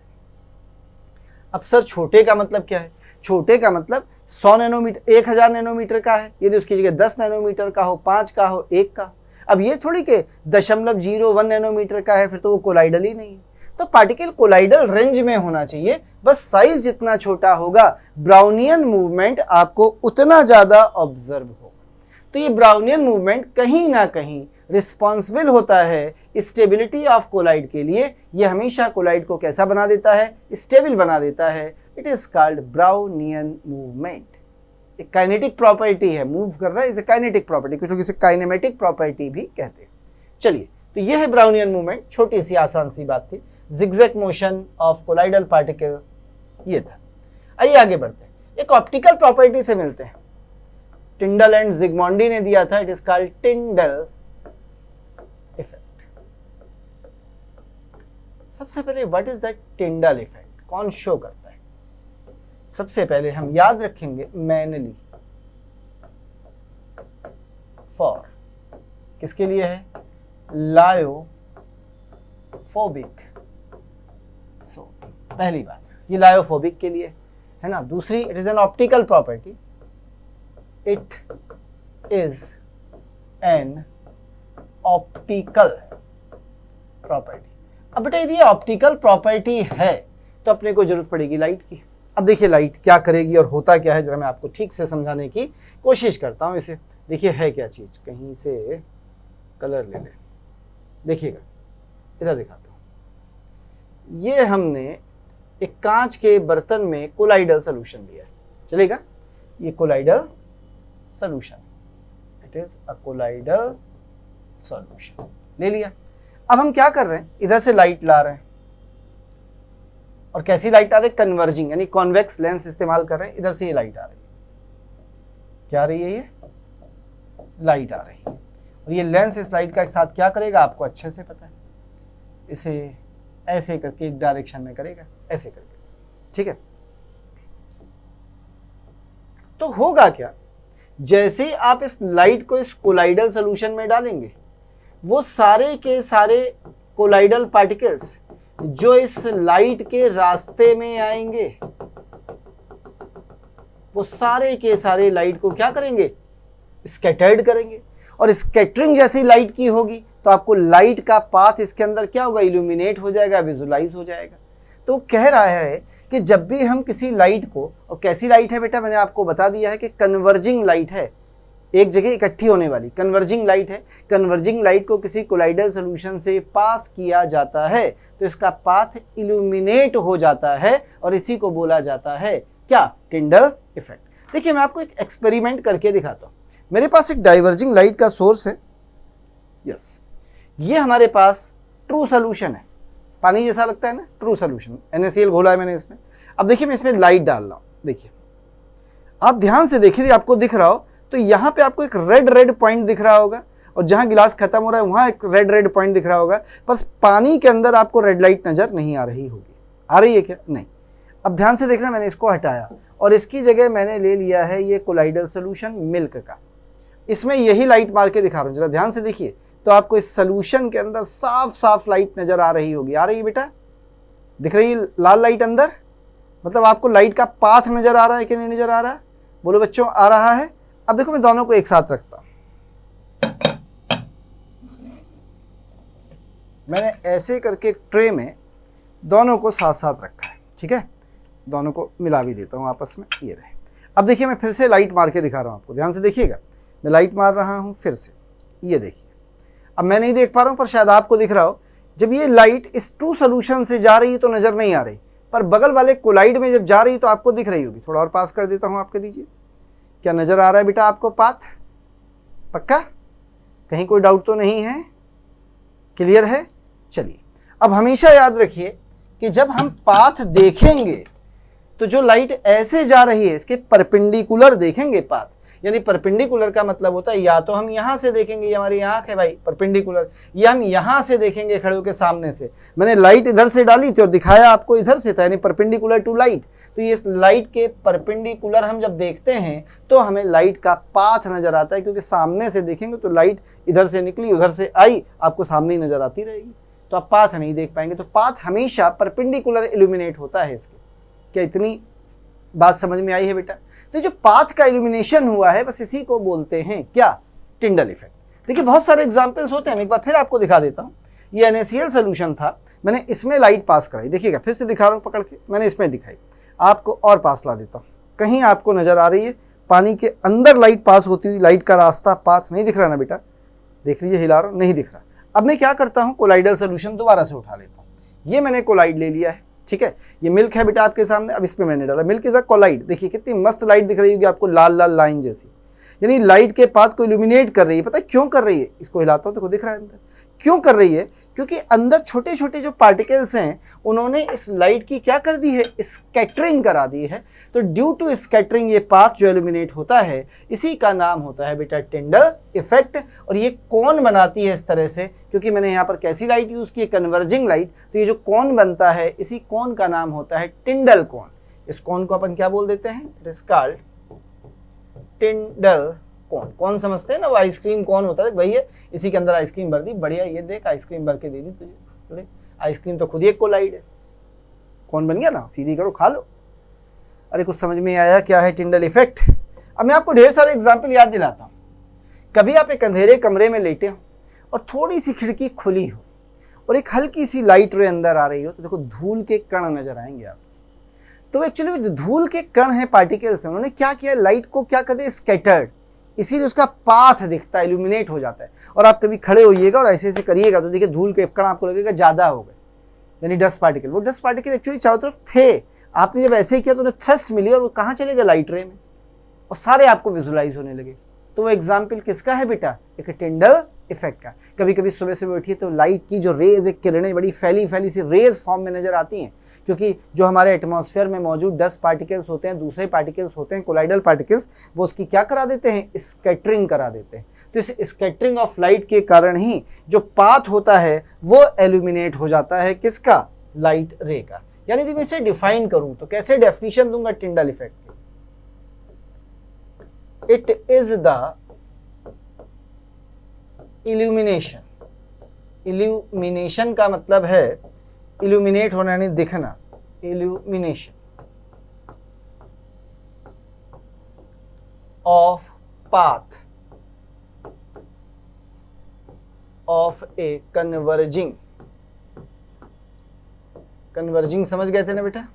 अब सर छोटे का मतलब क्या है? छोटे का मतलब 100 नैनोमीटर, 1000 नैनोमीटर का है, यदि उसकी जगह 10 नैनोमीटर का हो, 5 का हो, 1 का। अब ये थोड़ी के 0.01 नैनोमीटर का है, फिर तो वो कोलाइडल ही नहीं है। तो पार्टिकल कोलाइडल रेंज में होना चाहिए, बस साइज जितना छोटा होगा ब्राउनियन मूवमेंट आपको उतना ज़्यादा ऑब्जर्व होगा। तो ये ब्राउनियन मूवमेंट कहीं ना कहीं रिस्पॉन्सिबल होता है स्टेबिलिटी ऑफ कोलाइड के लिए। ये हमेशा कोलाइड को कैसा बना देता है? स्टेबल बना देता है। It is called Brownian movement. एक काइनेटिक प्रॉपर्टी है, मूव कर रहा है, इसे काइनेटिक प्रॉपर्टी, कुछ लोग इसे काइनेमेटिक प्रॉपर्टी भी कहते हैं। चलिए, तो ये है ब्राउनियन मूवमेंट, छोटी सी आसान सी बात थी। Zigzag motion of colloidal particle ये था। आइए आगे बढ़ते हैं, एक ऑप्टिकल प्रॉपर्टी से मिलते हैं। टिंडल एंड जिगमॉन्डी ने दिया था, it is called Tyndall effect. सबसे पहले what is that Tyndall effect, कौन शो करता है? सबसे पहले हम याद रखेंगे मैनली फॉर, किसके लिए है? लायोफोबिक। सो पहली बात ये लायोफोबिक के लिए है ना। दूसरी, it is an optical property, it is an optical property. अब बेटा यदि ये ऑप्टिकल प्रॉपर्टी है तो अपने को जरूरत पड़ेगी लाइट की। अब देखिए लाइट क्या करेगी और होता क्या है, जरा मैं आपको ठीक से समझाने की कोशिश करता हूँ इसे। देखिए है क्या चीज, कहीं से कलर ले ले, देखिएगा इधर दिखाता हूँ। ये हमने एक कांच के बर्तन में कोलाइडल सोल्यूशन लिया है, चलेगा? ये colloidal solution, it is a colloidal solution ले लिया। अब हम क्या कर रहे हैं, इधर से लाइट ला रहे हैं, और कैसी लाइट आ रही है? कन्वर्जिंग, यानी कॉन्वेक्स लेंस इस्तेमाल कर रहे हैं। इधर से ये लाइट आ रही है, क्या आ रही है? ये लाइट आ रही है, और ये लेंस इस लाइट का साथ क्या करेगा आपको अच्छे से पता है, इसे ऐसे करके एक डायरेक्शन में करेगा, ऐसे करके, ठीक है? तो होगा क्या, जैसे ही आप इस लाइट को इस कोलाइडल सॉल्यूशन में डालेंगे, वो सारे के सारे कोलाइडल पार्टिकल्स जो इस लाइट के रास्ते में आएंगे, वो सारे के सारे लाइट को क्या करेंगे? स्कैटर्ड करेंगे। और स्कैटरिंग जैसी लाइट की होगी तो आपको लाइट का पाथ इसके अंदर क्या होगा? इल्यूमिनेट हो जाएगा, विजुलाइज हो जाएगा। तो कह रहा है कि जब भी हम किसी लाइट को, और कैसी लाइट है बेटा, मैंने आपको बता दिया है कि कन्वर्जिंग लाइट है, एक जगह इकट्ठी होने वाली कन्वर्जिंग लाइट है। कन्वर्जिंग लाइट को किसी कोलाइडल सॉल्यूशन से पास किया जाता है तो इसका पाथ इल्यूमिनेट हो जाता है, और इसी को बोला जाता है क्या? Tyndall effect. देखिए मैं आपको एक एक्सपेरिमेंट करके दिखाता हूँ। मेरे पास एक डाइवर्जिंग लाइट का सोर्स है, यस, ये हमारे पास ट्रू सोल्यूशन है, पानी जैसा लगता है ना, ट्रू सोल्यूशन, NaCl घोला है मैंने इसमें। अब देखिए मैं इसमें लाइट डाल रहा हूँ, देखिए आप ध्यान से देखिए, आपको दिख रहा हो तो यहाँ पे आपको एक रेड पॉइंट दिख रहा होगा, और जहाँ गिलास खत्म हो रहा है वहाँ एक रेड पॉइंट दिख रहा होगा, पर पानी के अंदर आपको रेड लाइट नज़र नहीं आ रही होगी। आ रही है क्या? नहीं। अब ध्यान से देखना, मैंने इसको हटाया और इसकी जगह मैंने ले लिया है ये कोलाइडल सोल्यूशन मिल्क का। इसमें यही लाइट मार के दिखा रहा हूँ, जरा ध्यान से देखिए, तो आपको इस सोल्यूशन के अंदर साफ साफ लाइट नज़र आ रही होगी। आ रही है बेटा? दिख रही है लाल लाइट अंदर? मतलब आपको लाइट का पाथ नज़र आ रहा है कि नहीं नज़र आ रहा? बोलो बच्चों, आ रहा है? अब देखो मैं दोनों को एक साथ रखता हूं, मैंने ऐसे करके ट्रे में दोनों को साथ साथ रखा है, ठीक है? दोनों को मिला भी देता हूं आपस में, ये रहे। अब देखिए मैं फिर से लाइट मार के दिखा रहा हूं आपको, ध्यान से देखिएगा, मैं लाइट मार रहा हूं फिर से, ये देखिए। अब मैं नहीं देख पा रहा हूं पर शायद आपको दिख रहा हो, जब ये लाइट इस ट्रू सोल्यूशन से जा रही है तो नज़र नहीं आ रही, पर बगल वाले कोलाइड में जब जा रही तो आपको दिख रही होगी। थोड़ा और पास कर देता हूँ आपके, दीजिए। क्या नज़र आ रहा है बेटा आपको पाथ? पक्का? कहीं कोई डाउट तो नहीं है? क्लियर है? चलिए, अब हमेशा याद रखिए कि जब हम पाथ देखेंगे तो जो लाइट ऐसे जा रही है इसके परपेंडिकुलर देखेंगे पाथ। यानी परपेंडिकुलर का मतलब होता है या तो हम यहाँ से देखेंगे, ये हमारी आँख है भाई परपेंडिकुलर, या हम यहाँ से देखेंगे खड़े होकर सामने से। मैंने लाइट इधर से डाली थी और दिखाया आपको इधर से था, यानी परपेंडिकुलर टू लाइट। तो ये लाइट के परपेंडिकुलर हम जब देखते हैं तो हमें लाइट का पाथ नज़र आता है, क्योंकि सामने से देखेंगे तो लाइट इधर से निकली उधर से आई, आपको सामने ही नज़र आती रहेगी, तो आप पाथ नहीं देख पाएंगे। तो पाथ हमेशा परपेंडिकुलर इल्यूमिनेट होता है इसके। क्या इतनी बात समझ में आई है बेटा? तो जो पाथ का इल्यूमिनेशन हुआ है बस इसी को बोलते हैं क्या? Tyndall effect. देखिए बहुत सारे एग्जांपल्स होते हैं, मैं एक बार फिर आपको दिखा देता हूँ। ये NaCl सोल्यूशन था, मैंने इसमें लाइट पास कराई, देखिएगा फिर से दिखा रहा हूँ पकड़ के, मैंने इसमें दिखाई, आपको और पास ला देता हूँ। कहीं आपको नज़र आ रही है पानी के अंदर लाइट पास होती हुई, लाइट का रास्ता पाथ नहीं दिख रहा ना बेटा? देख लीजिए, हिला रहा हूँ, नहीं दिख रहा। अब मैं क्या करता हूँ, कोलाइडल सोल्यूशन दोबारा से उठा लेता हूँ। ये मैंने कोलाइड ले लिया है, ठीक है, ये मिल्क है बेटा आपके सामने, अब इस पे मैंने डाला मिल्क इज अ कोलाइड। देखिए कितनी मस्त लाइट दिख रही होगी आपको, लाल लाल लाइन जैसी, यानी लाइट के पाथ को इल्यूमिनेट कर रही है। पता है क्यों कर रही है? इसको हिलाता हूँ तो दिख रहा है अंदर क्यों कर रही है, क्योंकि अंदर छोटे छोटे जो पार्टिकल्स हैं उन्होंने इस लाइट की क्या कर दी है, स्कैटरिंग करा दी है। तो ड्यू टू स्कैटरिंग ये पाथ जो इल्यूमिनेट होता है इसी का नाम होता है बेटा टिंडल इफेक्ट। और ये कौन बनाती है इस तरह से, क्योंकि मैंने यहाँ पर कैसी लाइट यूज़ की है, कन्वर्जिंग लाइट, तो ये जो कौन बनता है इसी कौन का नाम होता है टिंडल कौन। इस कौन को अपन क्या बोल देते हैं, इट इज कॉल्ड टिंडल कौन। कौन समझते हैं ना, वो आइसक्रीम कौन होता है, वही है। इसी के अंदर आइसक्रीम भर दी, बढ़िया, ये देख आइसक्रीम भर के दे दी तुझे, देख आइसक्रीम तो खुद ही एक कोलाइड है, कौन बन गया ना, सीधी करो खा लो। अरे कुछ समझ में आया क्या है टिंडल इफेक्ट? अब मैं आपको ढेर सारे एग्जाम्पल याद दिलाता हूँ। कभी आप एक अंधेरे कमरे में लेटे हो और थोड़ी सी खिड़की खुली हो और एक हल्की सी लाइट रे अंदर आ रही हो, तो देखो धूल के कण नजर आएंगे आप। तो एक्चुअली जो धूल के कण हैं, पार्टिकल्स हैं, उन्होंने क्या किया, लाइट को क्या कर दिया, स्कैटर्ड, इसीलिए उसका पाथ दिखता है, इल्यूमिनेट हो जाता है। और आप कभी खड़े होइएगा और ऐसे ऐसे करिएगा तो देखिए धूल के कण आपको लगेगा ज़्यादा हो गए, यानी डस्ट पार्टिकल। वो डस्ट पार्टिकल एक्चुअली चारों तरफ थे, आपने जब ऐसे ही किया तो उन्हें थ्रस्ट मिली और वो कहाँ चले गए, लाइट रे में, और सारे आपको विजुलाइज होने लगे। तो वो एग्जाम्पल किसका है बेटा, एक टिंडल इफेक्ट का। कभी कभी सुबह सुबह उठिए तो लाइट की जो रेज, एक किरणें बड़ी फैली फैली सी रेज फॉर्म में नजर आती हैं, क्योंकि जो हमारे एटमॉस्फेयर में मौजूद डस्ट पार्टिकल्स होते हैं, दूसरे पार्टिकल्स होते हैं कोलाइडल पार्टिकल्स, वो उसकी क्या करा देते हैं, स्कैटरिंग करा देते हैं। तो इस स्कैटरिंग ऑफ लाइट के कारण ही जो पाथ होता है वो एल्यूमिनेट हो जाता है, किसका, लाइट रे का। यानी जब मैं इसे डिफाइन करूं तो कैसे डेफिनेशन दूंगा टिंडल इफेक्ट की, it is the illumination. Illumination का मतलब है इल्यूमिनेट होना यानी दिखना, illumination of path of a converging, converging समझ गए थे ना बेटा,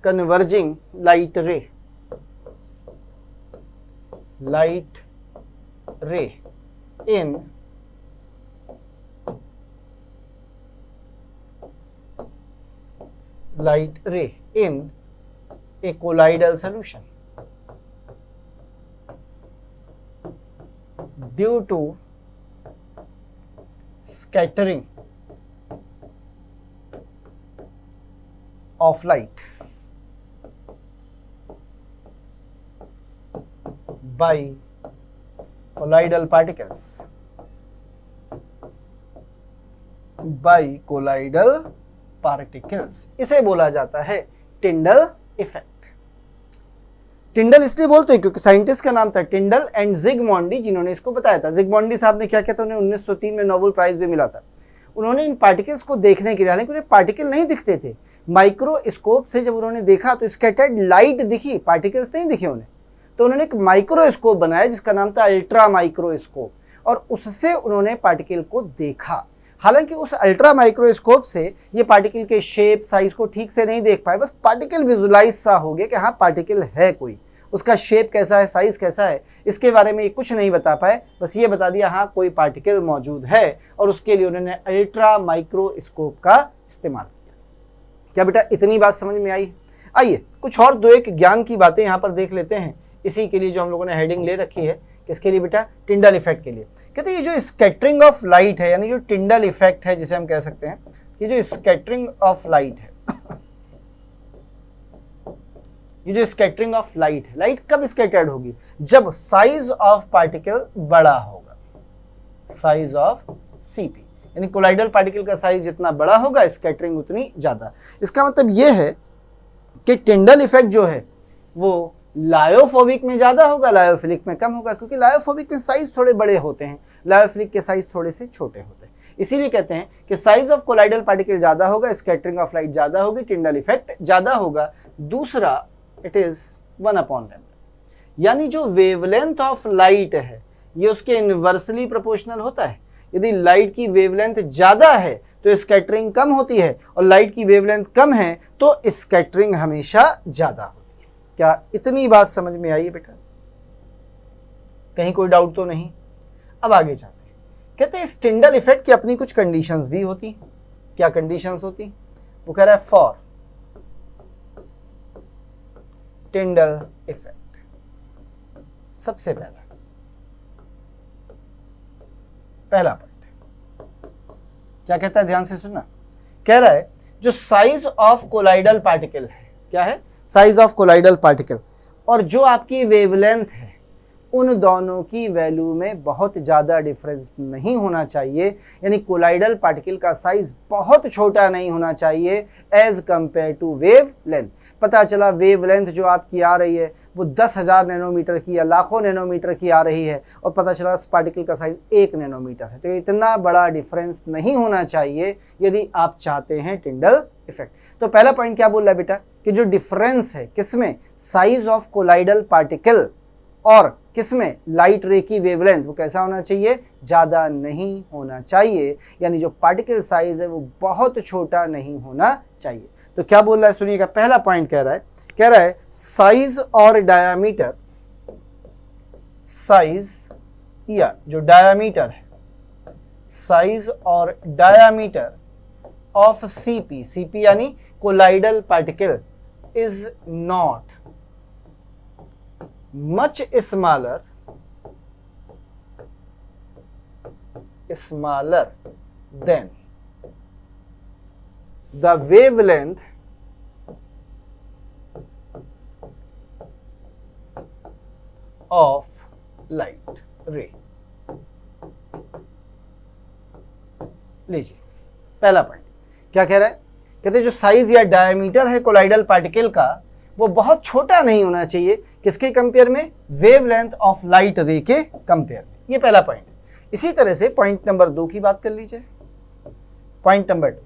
कन्वर्जिंग लाइट रे, लाइट रे इन light ray in a colloidal solution due to scattering of light by colloidal particles, by colloidal particles, इसे बोला जाता है टिंडल इफेक्ट। टिंडल इसलिए बोलते हैं क्योंकि साइंटिस्ट का नाम था टिंडल एंड जिगमॉन्डी, जिन्होंने इसको बताया था। जिगमॉन्डी साहब ने क्या किया था, उन्हें 1903 में नोबेल प्राइज भी मिला था। उन्होंने इन पार्टिकल्स को देखने के लिए, हालांकि उन्हें पार्टिकल नहीं दिखते थे, माइक्रोस्कोप से जब उन्होंने देखा तो स्कैटर्ड लाइट दिखी, पार्टिकल्स नहीं दिखे उन्हें। तो उन्होंने एक माइक्रोस्कोप बनाया जिसका नाम था अल्ट्रा माइक्रोस्कोप, और उससे उन्होंने पार्टिकल को देखा। हालांकि उस अल्ट्रा माइक्रोस्कोप से ये पार्टिकल के शेप साइज को ठीक से नहीं देख पाए, बस पार्टिकल विजुलाइज सा हो गया कि हाँ पार्टिकल है कोई, उसका शेप कैसा है, साइज कैसा है, इसके बारे में ये कुछ नहीं बता पाए, बस ये बता दिया हाँ कोई पार्टिकल मौजूद है, और उसके लिए उन्होंने अल्ट्रा माइक्रोस्कोप का इस्तेमाल किया। क्या बेटा इतनी बात समझ में आई? आइए कुछ और दो एक ज्ञान की बातें यहाँ पर देख लेते हैं, इसी के लिए जो हम लोगों ने हेडिंग ले रखी है, किसके लिए बेटा, टिंडल इफेक्ट के लिए। कहते हैं ये जो स्कैटरिंग ऑफ लाइट है, यानी जो टिंडल इफेक्ट है जिसे हम कह सकते हैं, ये जो स्कैटरिंग ऑफ लाइट है, ये जो स्कैटरिंग ऑफ लाइट है, लाइट कब स्कैटर्ड होगी, जब साइज ऑफ पार्टिकल बड़ा होगा, साइज ऑफ सीपी, यानी कोलाइडल पार्टिकल का साइज जितना बड़ा होगा स्कैटरिंग उतनी ज्यादा। इसका मतलब ये है कि टिंडल इफेक्ट जो है वो लायोफोबिक में ज़्यादा होगा, लायोफिलिक में कम होगा, क्योंकि लायोफोबिक में साइज थोड़े बड़े होते हैं, लायोफिलिक के साइज थोड़े से छोटे होते हैं। इसीलिए कहते हैं कि साइज ऑफ कोलाइडल पार्टिकल ज़्यादा होगा, स्कैटरिंग ऑफ लाइट ज़्यादा होगी, टिंडल इफेक्ट ज़्यादा होगा। दूसरा, इट इज़ 1/λ, यानी जो वेवलेंथ ऑफ लाइट है ये उसके इन्वर्सली प्रोपोर्शनल होता है। यदि लाइट की वेवलेंथ ज़्यादा है तो स्कैटरिंग कम होती है, और लाइट की वेवलेंथ कम है तो स्कैटरिंग हमेशा ज़्यादा होती है। क्या इतनी बात समझ में आई है बेटा? कहीं कोई डाउट तो नहीं? अब आगे जाते हैं। कहते हैं इस टिंडल इफेक्ट की अपनी कुछ कंडीशंस भी होती हैं। क्या कंडीशंस होती? वो कह रहा है फॉर टिंडल इफेक्ट। सबसे पहला पॉइंट क्या कहता है, ध्यान से सुनना। कह रहा है जो साइज ऑफ कोलाइडल पार्टिकल है, क्या है, साइज ऑफ कोलाइडल पार्टिकल, और जो आपकी वेवलेंथ है, उन दोनों की वैल्यू में बहुत ज़्यादा डिफरेंस नहीं होना चाहिए। यानी कोलाइडल पार्टिकल का साइज बहुत छोटा नहीं होना चाहिए as compare to wave length. पता चला वेव लेंथ जो आपकी आ रही है वो 10,000 नैनोमीटर की या लाखों नैनोमीटर की आ रही है, और पता चला इस पार्टिकल का साइज 1 नैनोमीटर है। तो इतना बड़ा डिफरेंस नहीं होना चाहिए यदि आप चाहते हैं टिंडल इफेक्ट। तो पहला पॉइंट क्या बोल रहा है बेटा, कि जो डिफरेंस है किसमें, साइज ऑफ कोलाइडल पार्टिकल और किसमें, लाइट रे की वेवलेंथ, वो कैसा होना चाहिए, ज़्यादा नहीं होना चाहिए। यानी जो पार्टिकल साइज है वो बहुत छोटा नहीं होना चाहिए। तो क्या बोल रहा है सुनिएगा, पहला पॉइंट कह रहा है साइज और डायामीटर, साइज या जो डायामीटर है, साइज और डायामीटर ऑफ सीपी, सीपी यानी colloidal particle is not much smaller than the wavelength of light ray। लीजिए पहला पॉइंट क्या कह रहा है, कहते हैं जो साइज या डायमीटर है कोलाइडल पार्टिकल का वो बहुत छोटा नहीं होना चाहिए, किसके कंपेयर में, वेवलेंथ ऑफ लाइट रे के कंपेयर में। ये पहला पॉइंट। इसी तरह से पॉइंट नंबर 2 की बात कर लीजिए। पॉइंट नंबर 2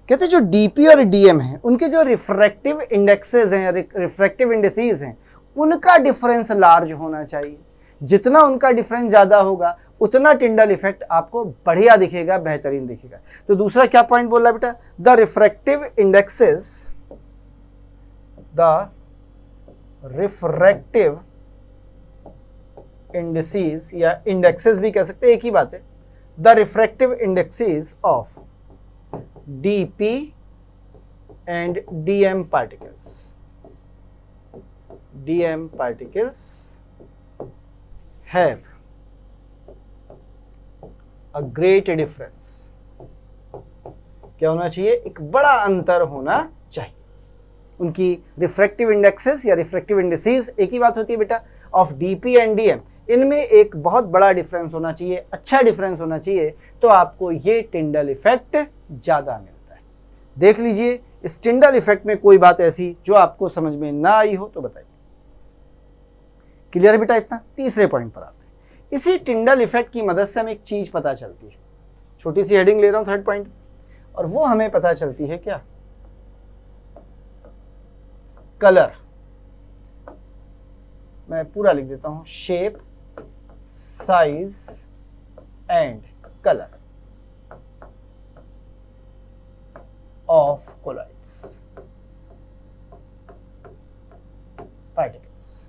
कहते हैं जो डीपी और डीएम है उनके जो रिफ्रैक्टिव इंडेक्सेस हैं, रिफ्रैक्टिव इंडिसेस हैं, उनका डिफरेंस लार्ज होना चाहिए। जितना उनका डिफरेंस ज़्यादा होगा उतना टिंडल इफेक्ट आपको बढ़िया दिखेगा, बेहतरीन दिखेगा। तो दूसरा क्या पॉइंट बोल रहा है बेटा, the refractive indexes, the refractive indices या इंडेक्सेस भी कह सकते हैं, एक ही बात है, the refractive indexes of DP and DM particles, DM particles have a great difference. क्या होना चाहिए, एक बड़ा अंतर होना चाहिए। उनकी रिफ्रैक्टिव इंडेक्सेस या रिफ्रैक्टिव इंडिसेस, एक ही बात होती है बेटा, ऑफ डीपी एंड डीएम, इनमें एक बहुत बड़ा डिफरेंस होना चाहिए, अच्छा डिफरेंस होना चाहिए, तो आपको ये टिंडल इफेक्ट ज़्यादा मिलता है। देख लीजिए इस टिंडल इफेक्ट में कोई बात ऐसी जो आपको समझ में ना आई हो तो बताइए। क्लियर है बेटा इतना। तीसरे पॉइंट पर आते हैं। इसी टिंडल इफेक्ट की मदद से हमें एक चीज़ पता चलती है, छोटी सी हेडिंग ले रहा हूँ थर्ड पॉइंट, और वो हमें पता चलती है क्या, कलर। मैं पूरा लिख देता हूं, shape, size and colour of colloids particles.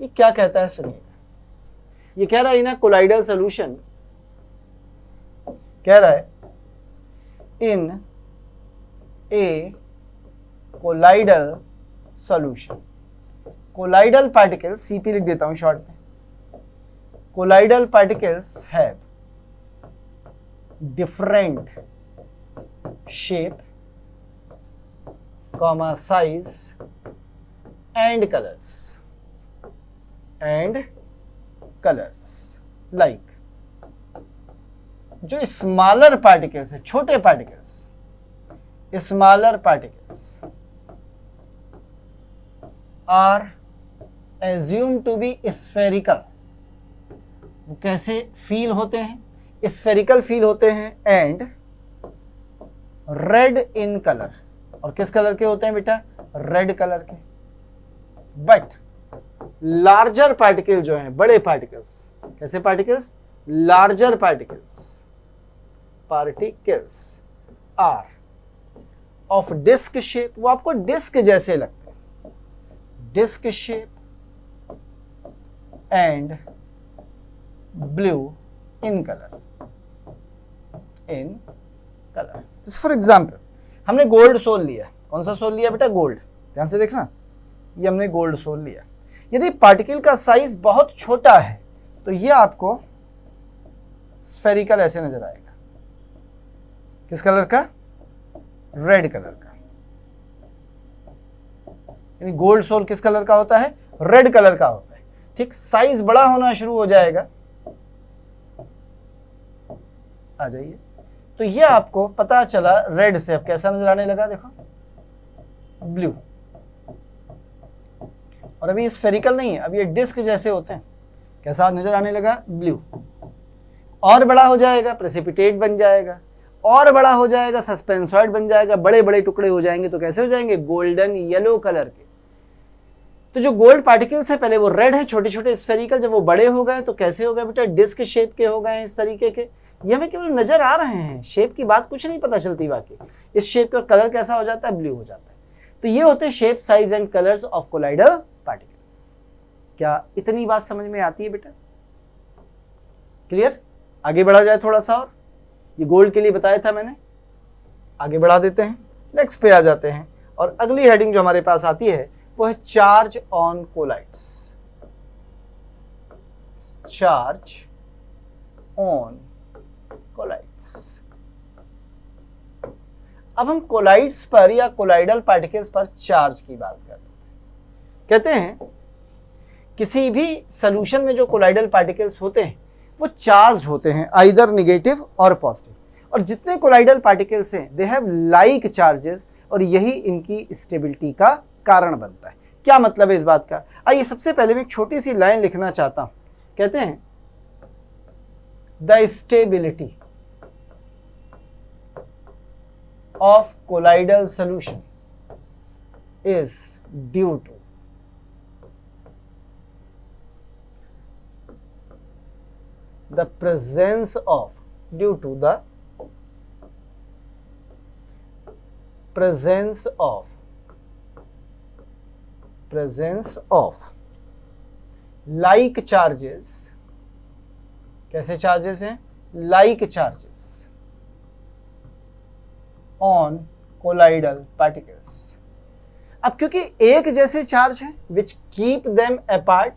ये क्या कहता है सुनिएगा, ये कह रहा है ना कोलाइडल सॉल्यूशन, कह रहा है in a colloidal solution, colloidal particles, CP लिख देता हूं शॉर्ट में, colloidal particles have different shape, comma size and colours like जो स्मॉलर पार्टिकल्स है, छोटे particles, smaller particles are assumed to be spherical। वो कैसे फील होते हैं, spherical फील होते हैं, and red in color। और किस कलर के होते हैं बेटा, रेड कलर के। बट लार्जर पार्टिकल जो हैं, बड़े पार्टिकल्स, कैसे particles, larger particles are of disc shape, वो आपको डिस्क जैसे लगते हैं, disc shape and blue in colour, for example हमने गोल्ड सोल लिया, कौन सा सोल लिया बेटा? गोल्ड। ध्यान से देखना, ये हमने गोल्ड सोल लिया। यदि पार्टिकल का साइज बहुत छोटा है तो ये आपको स्फेरिकल ऐसे नजर आएगा। किस कलर का? रेड कलर का। यानी गोल्ड सोल किस कलर का होता है? रेड कलर का होता है। ठीक, साइज बड़ा होना शुरू हो जाएगा, आ जाइए, तो ये आपको पता चला रेड से अब कैसा नजर आने लगा? देखो, ब्लू। और अभी स्फेरिकल नहीं है, अब ये डिस्क जैसे होते हैं। कैसा नजर आने लगा? ब्लू। और बड़ा हो जाएगा, प्रेसिपिटेट बन जाएगा, और बड़ा हो जाएगा, सस्पेंसॉइड बन जाएगा, बड़े बड़े टुकड़े हो जाएंगे। तो कैसे हो जाएंगे? गोल्डन येलो कलर के। तो जो गोल्ड पार्टिकल्स है पहले वो रेड है, छोटे छोटे स्फेरिकल, जब वो बड़े हो गए तो कैसे हो गए बेटा? डिस्क शेप के हो गए हैं, इस तरीके के। ये हमें केवल नजर आ रहे हैं, शेप की बात कुछ नहीं पता चलती बाकी। इस शेप का कलर कैसा हो जाता है? ब्लू हो जाता है। तो ये होते हैं shape, size and colours of colloidal particles. क्या इतनी बात समझ में आती है बेटा? क्लियर? आगे बढ़ा जाए थोड़ा सा और। ये गोल्ड के लिए बताया था मैंने, आगे बढ़ा देते हैं, नेक्स्ट पे आ जाते हैं। और अगली हेडिंग जो हमारे पास आती है वो है charge on colloids. Charge on colloids. अब हम कोलाइड्स पर या कोलाइडल पार्टिकल्स पर चार्ज की बात कर रहे हैं। कहते हैं किसी भी सॉल्यूशन में जो कोलाइडल पार्टिकल्स होते हैं वो चार्ज होते हैं, आइदर नेगेटिव और पॉजिटिव। और जितने कोलाइडल पार्टिकल्स हैं दे हैव लाइक चार्जेस, और यही इनकी स्टेबिलिटी का कारण बनता है। क्या मतलब है इस बात का? आइए सबसे पहले मैं एक छोटी सी लाइन लिखना चाहता हूं। कहते हैं the stability of colloidal solution is due to the presence of due to the presence of like charges। कैसे चार्जेस हैं? like charges on colloidal particles। अब क्योंकि एक जैसे चार्ज हैं which keep them apart,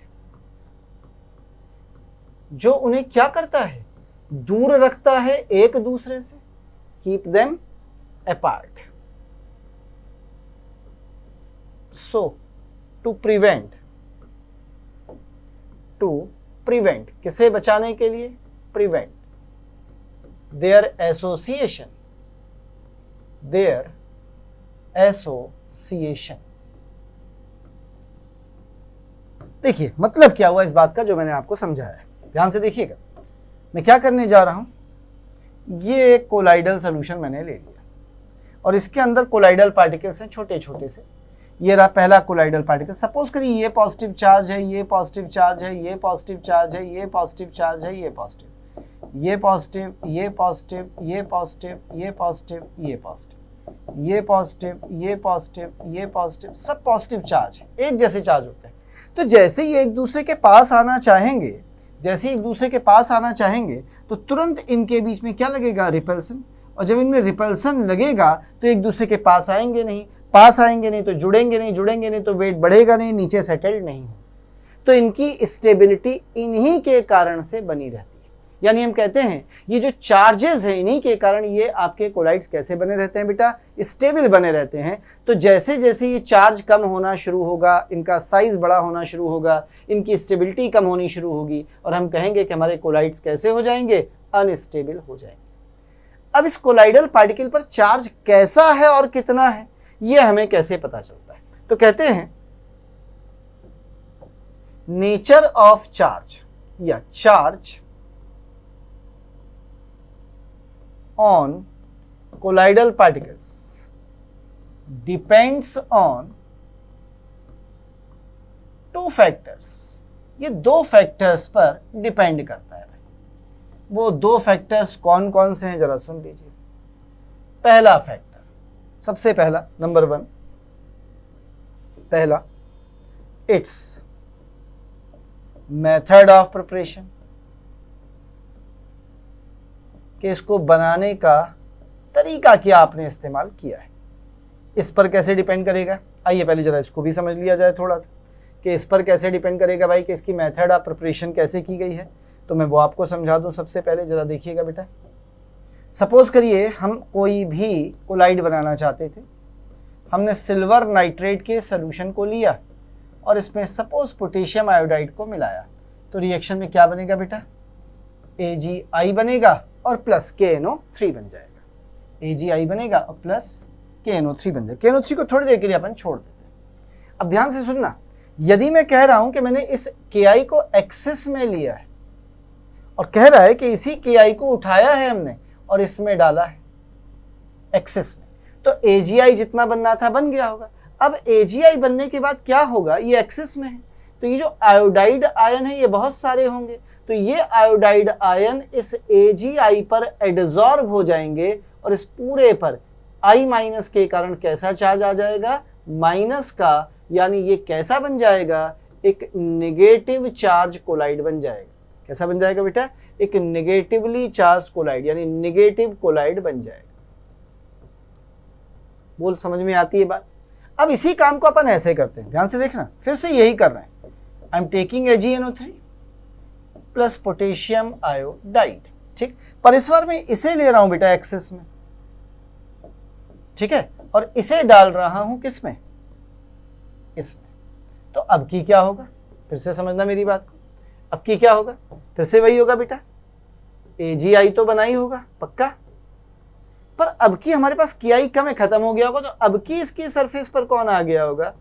जो उन्हें क्या करता है? दूर रखता है एक दूसरे से। Keep them apart. So to prevent किसे बचाने के लिए? Prevent their association. देखिए मतलब क्या हुआ इस बात का जो मैंने आपको समझाया है। ध्यान से देखिएगा, मैं क्या करने जा रहा हूं। ये एक कोलाइडल सॉल्यूशन मैंने ले लिया और इसके अंदर कोलाइडल पार्टिकल्स हैं छोटे छोटे से। ये रहा पहला कोलाइडल पार्टिकल। सपोज करिए ये पॉजिटिव चार्ज है, ये पॉजिटिव चार्ज है, ये पॉजिटिव चार्ज है, ये पॉजिटिव चार्ज है, ये पॉजिटिव, ये पॉजिटिव, ये पॉजिटिव, ये पॉजिटिव, ये पॉजिटिव, ये पॉजिटिव, ये पॉजिटिव, ये पॉजिटिव, ये पॉजिटिव, सब पॉजिटिव चार्ज है, एक जैसे चार्ज होते हैं। तो जैसे ही एक दूसरे के पास आना चाहेंगे, जैसे ही एक दूसरे के पास आना चाहेंगे तो तुरंत इनके बीच में क्या लगेगा? रिपल्सन। और जब इनमें रिपल्सन लगेगा तो एक दूसरे के पास आएंगे नहीं तो जुड़ेंगे नहीं तो वेट बढ़ेगा नहीं, नीचे सेटल्ड नहीं हो। तो इनकी स्टेबिलिटी इन्हीं के कारण से बनी रहती है। यानी हम कहते हैं ये जो चार्जेस हैं इन्हीं के कारण ये आपके कोलाइड्स कैसे बने रहते हैं बेटा? स्टेबल बने रहते हैं। तो जैसे जैसे ये चार्ज कम होना शुरू होगा, इनका साइज बड़ा होना शुरू होगा, इनकी स्टेबिलिटी कम होनी शुरू होगी और हम कहेंगे कि हमारे कोलाइड्स कैसे हो जाएंगे? अनस्टेबल हो जाएंगे। अब इस कोलाइडल पार्टिकल पर चार्ज कैसा है और कितना है ये हमें कैसे पता चलता है? तो कहते हैं नेचर ऑफ चार्ज या charge on colloidal particles depends on two factors। ये दो फैक्टर्स पर डिपेंड करता है। वो दो फैक्टर्स कौन कौन से हैं जरा सुन लीजिए। पहला फैक्टर, सबसे पहला नंबर 1, पहला इट्स मेथड ऑफ प्रिपरेशन, कि इसको बनाने का तरीका क्या आपने इस्तेमाल किया है। इस पर कैसे डिपेंड करेगा, आइए पहले जरा इसको भी समझ लिया जाए थोड़ा सा कि इस पर कैसे डिपेंड करेगा भाई, कि इसकी मेथड ऑफ प्रिपरेशन कैसे की गई है। तो मैं वो आपको समझा दूं। सबसे पहले जरा देखिएगा बेटा, सपोज करिए हम कोई भी कोलाइड बनाना चाहते थे, हमने सिल्वर नाइट्रेट के सोल्यूशन को लिया और इसमें सपोज पोटेशियम आयोडाइड को मिलाया, तो रिएक्शन में क्या बनेगा बेटा, AgI बनेगा और प्लस KNO3 बन जाएगा। AgI बनेगा और प्लस KNO3 बन जाएगा। KNO3 को थोड़ी देर के लिए अपन छोड़ देते हैं। अब ध्यान से सुनना, यदि मैं कह रहा हूं कि मैंने इस KI को एक्सिस में लिया है और कह रहा है कि इसी KI को उठाया है हमने और इसमें डाला है एक्सिस में, तो AgI जितना बनना था बन गया होगा। अब AgI बनने के बाद क्या होगा, ये एक्सिस में है तो ये जो आयोडाइड आयन है ये बहुत सारे होंगे, तो ये आयोडाइड आयन इस AgI पर एडजॉर्ब हो जाएंगे और इस पूरे पर I माइनस के कारण कैसा चार्ज आ जाएगा, माइनस का, यानी ये कैसा बन जाएगा, एक नेगेटिव चार्ज कोलाइड बन जाएगा। कैसा बन जाएगा बेटा, एक नेगेटिवली चार्ज कोलाइड, यानी नेगेटिव कोलाइड बन जाएगा। बोल समझ में आती है बात। अब इसी काम को अपन ऐसे करते हैं, ध्यान से देखना, फिर से यही कर रहे हैं। I am taking AgNO3 plus potassium iodide, ठीक, पर इस बार मैं इसे ले रहा हूं बेटा एक्सेस में, ठीक है, और इसे डाल रहा हूं किसमें, इसमें। तो अब की क्या होगा, फिर से समझना मेरी बात को, अब की क्या होगा, फिर से वही होगा बेटा, AgI तो बना ही होगा पक्का, पर अब की हमारे पास KI कम है, खत्म हो गया होगा, तो अब की इसकी सरफेस पर कौन आ गया होगा,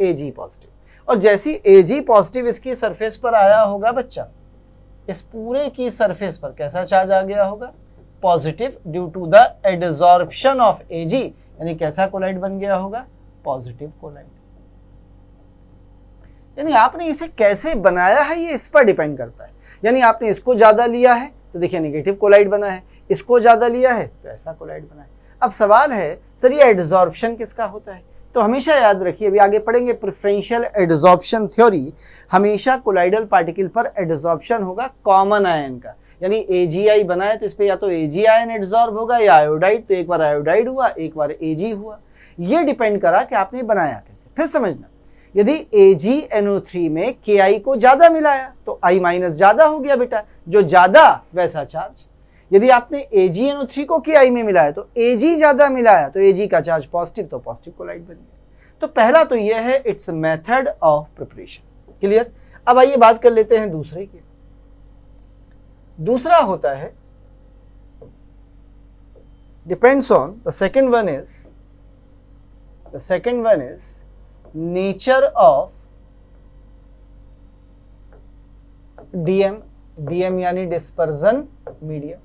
Ag पॉजिटिव। और जैसी Ag पॉजिटिव इसकी सरफेस पर आया होगा बच्चा, इस पूरे की सरफेस पर कैसा चार्ज आ गया होगा, positive, due to the adsorption of Ag, यानी कैसा कोलाइड बन गया होगा, पॉजिटिव कोलाइड। यानी आपने इसे कैसे बनाया है ये इस पर डिपेंड करता है। यानी आपने इसको ज्यादा लिया है तो देखिए नेगेटिव कोलाइड बना है, इसको ज्यादा लिया है तो ऐसा कोलाइड बना है। अब सवाल है सर ये एडजॉर्प्शन किसका होता है, तो हमेशा याद रखिए, अभी आगे पढ़ेंगे प्रेफरेंशियल एडजॉर्प्शन थ्योरी, हमेशा कोलाइडल पार्टिकल पर एडजॉर्प्शन होगा कॉमन आयन का। यानी AgI बना है तो इस पर या तो Ag आयन एडजॉर्ब होगा या आयोडाइड, तो एक बार आयोडाइड हुआ एक बार Ag हुआ, ये डिपेंड करा कि आपने बनाया कैसे। फिर समझना, यदि AgNO3 में KI को ज्यादा मिलाया तो I माइनस ज्यादा हो गया बेटा, जो ज्यादा वैसा चार्ज। यदि आपने AgNO3 को KI में मिलाया तो Ag ज्यादा मिलाया तो Ag का चार्ज पॉजिटिव, तो पॉजिटिव कोलाइड बन गया। तो पहला तो यह है it's method of preparation, clear. अब आइए बात कर लेते हैं दूसरे की। दूसरा होता है depends on the second one is nature of DM यानी डिस्पर्जन मीडियम,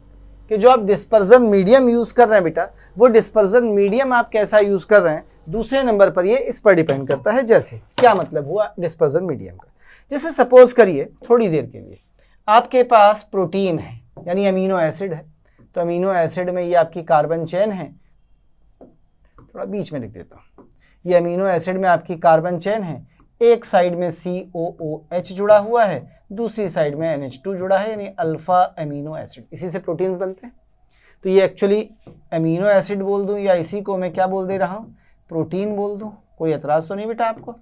कि जो आप डिस्पर्जन मीडियम यूज कर रहे हैं बेटा, वो डिस्पर्जन मीडियम आप कैसा यूज कर रहे हैं, दूसरे नंबर पर ये इस पर डिपेंड करता है। जैसे क्या मतलब हुआ डिस्पर्जन मीडियम का, जैसे सपोज करिए थोड़ी देर के लिए आपके पास प्रोटीन है यानी अमीनो एसिड है, तो अमीनो एसिड में ये आपकी कार्बन चेन है, थोड़ा बीच में लिख देता हूँ, ये अमीनो एसिड में आपकी कार्बन चेन है, एक साइड में COOH जुड़ा हुआ है, दूसरी साइड में NH2 जुड़ा है, यानी अल्फा अमीनो एसिड, इसी से प्रोटीन्स बनते हैं। तो ये एक्चुअली अमीनो एसिड बोल दूं या इसी को मैं क्या बोल दे रहा हूँ, प्रोटीन बोल दूं, कोई एतराज़ तो नहीं बेटा आपको।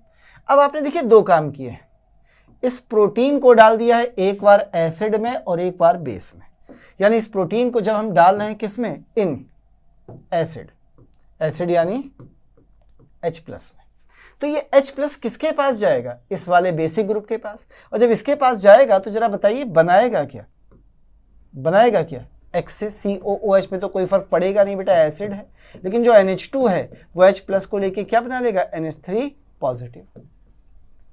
अब आपने देखिए दो काम किए, इस प्रोटीन को डाल दिया है एक बार एसिड में और एक बार बेस में, यानी इस प्रोटीन को जब हम डाल रहे हैं किस में, इन एसिड यानी H प्लस में, तो ये H प्लस किसके पास जाएगा, इस वाले बेसिक ग्रुप के पास, और जब इसके पास जाएगा तो जरा बताइए बनाएगा क्या, X से COOH में तो कोई फर्क पड़ेगा नहीं बेटा, एसिड है, लेकिन जो NH2 है वो H प्लस को लेके क्या बना लेगा, NH3 पॉजिटिव।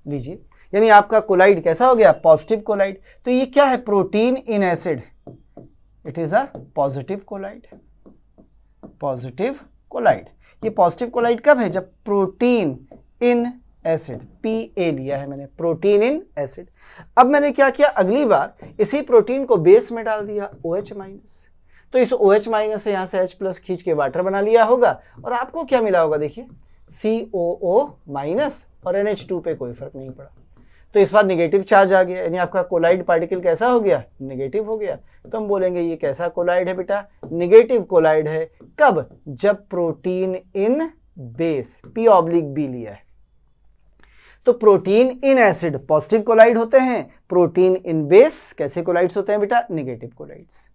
लीजिए, यानी आपका कोलाइड कैसा हो गया, पॉजिटिव कोलाइड। तो ये क्या है, protein in acid, it is a positive colloid. ये पॉजिटिव कोलाइड कब है, जब प्रोटीन इन एसिड, PA लिया है मैंने, प्रोटीन इन एसिड। अब मैंने क्या किया, अगली बार इसी प्रोटीन को बेस में डाल दिया OH माइनस, तो इस OH माइनस से यहाँ से H प्लस खींच के वाटर बना लिया होगा, और आपको क्या मिला होगा, देखिए COO माइनस और NH2 पे कोई फर्क नहीं पड़ा, तो इस बार नेगेटिव चार्ज आ गया, यानी आपका कोलाइड पार्टिकल कैसा हो गया, नेगेटिव हो गया। तो हम बोलेंगे ये कैसा कोलाइड है बेटा, नेगेटिव कोलाइड है। कब, जब प्रोटीन इन बेस, P/B लिया है। तो protein in acid positive colloid होते हैं, प्रोटीन इन बेस कैसे कोलाइड्स होते हैं बेटा? Negative colloids.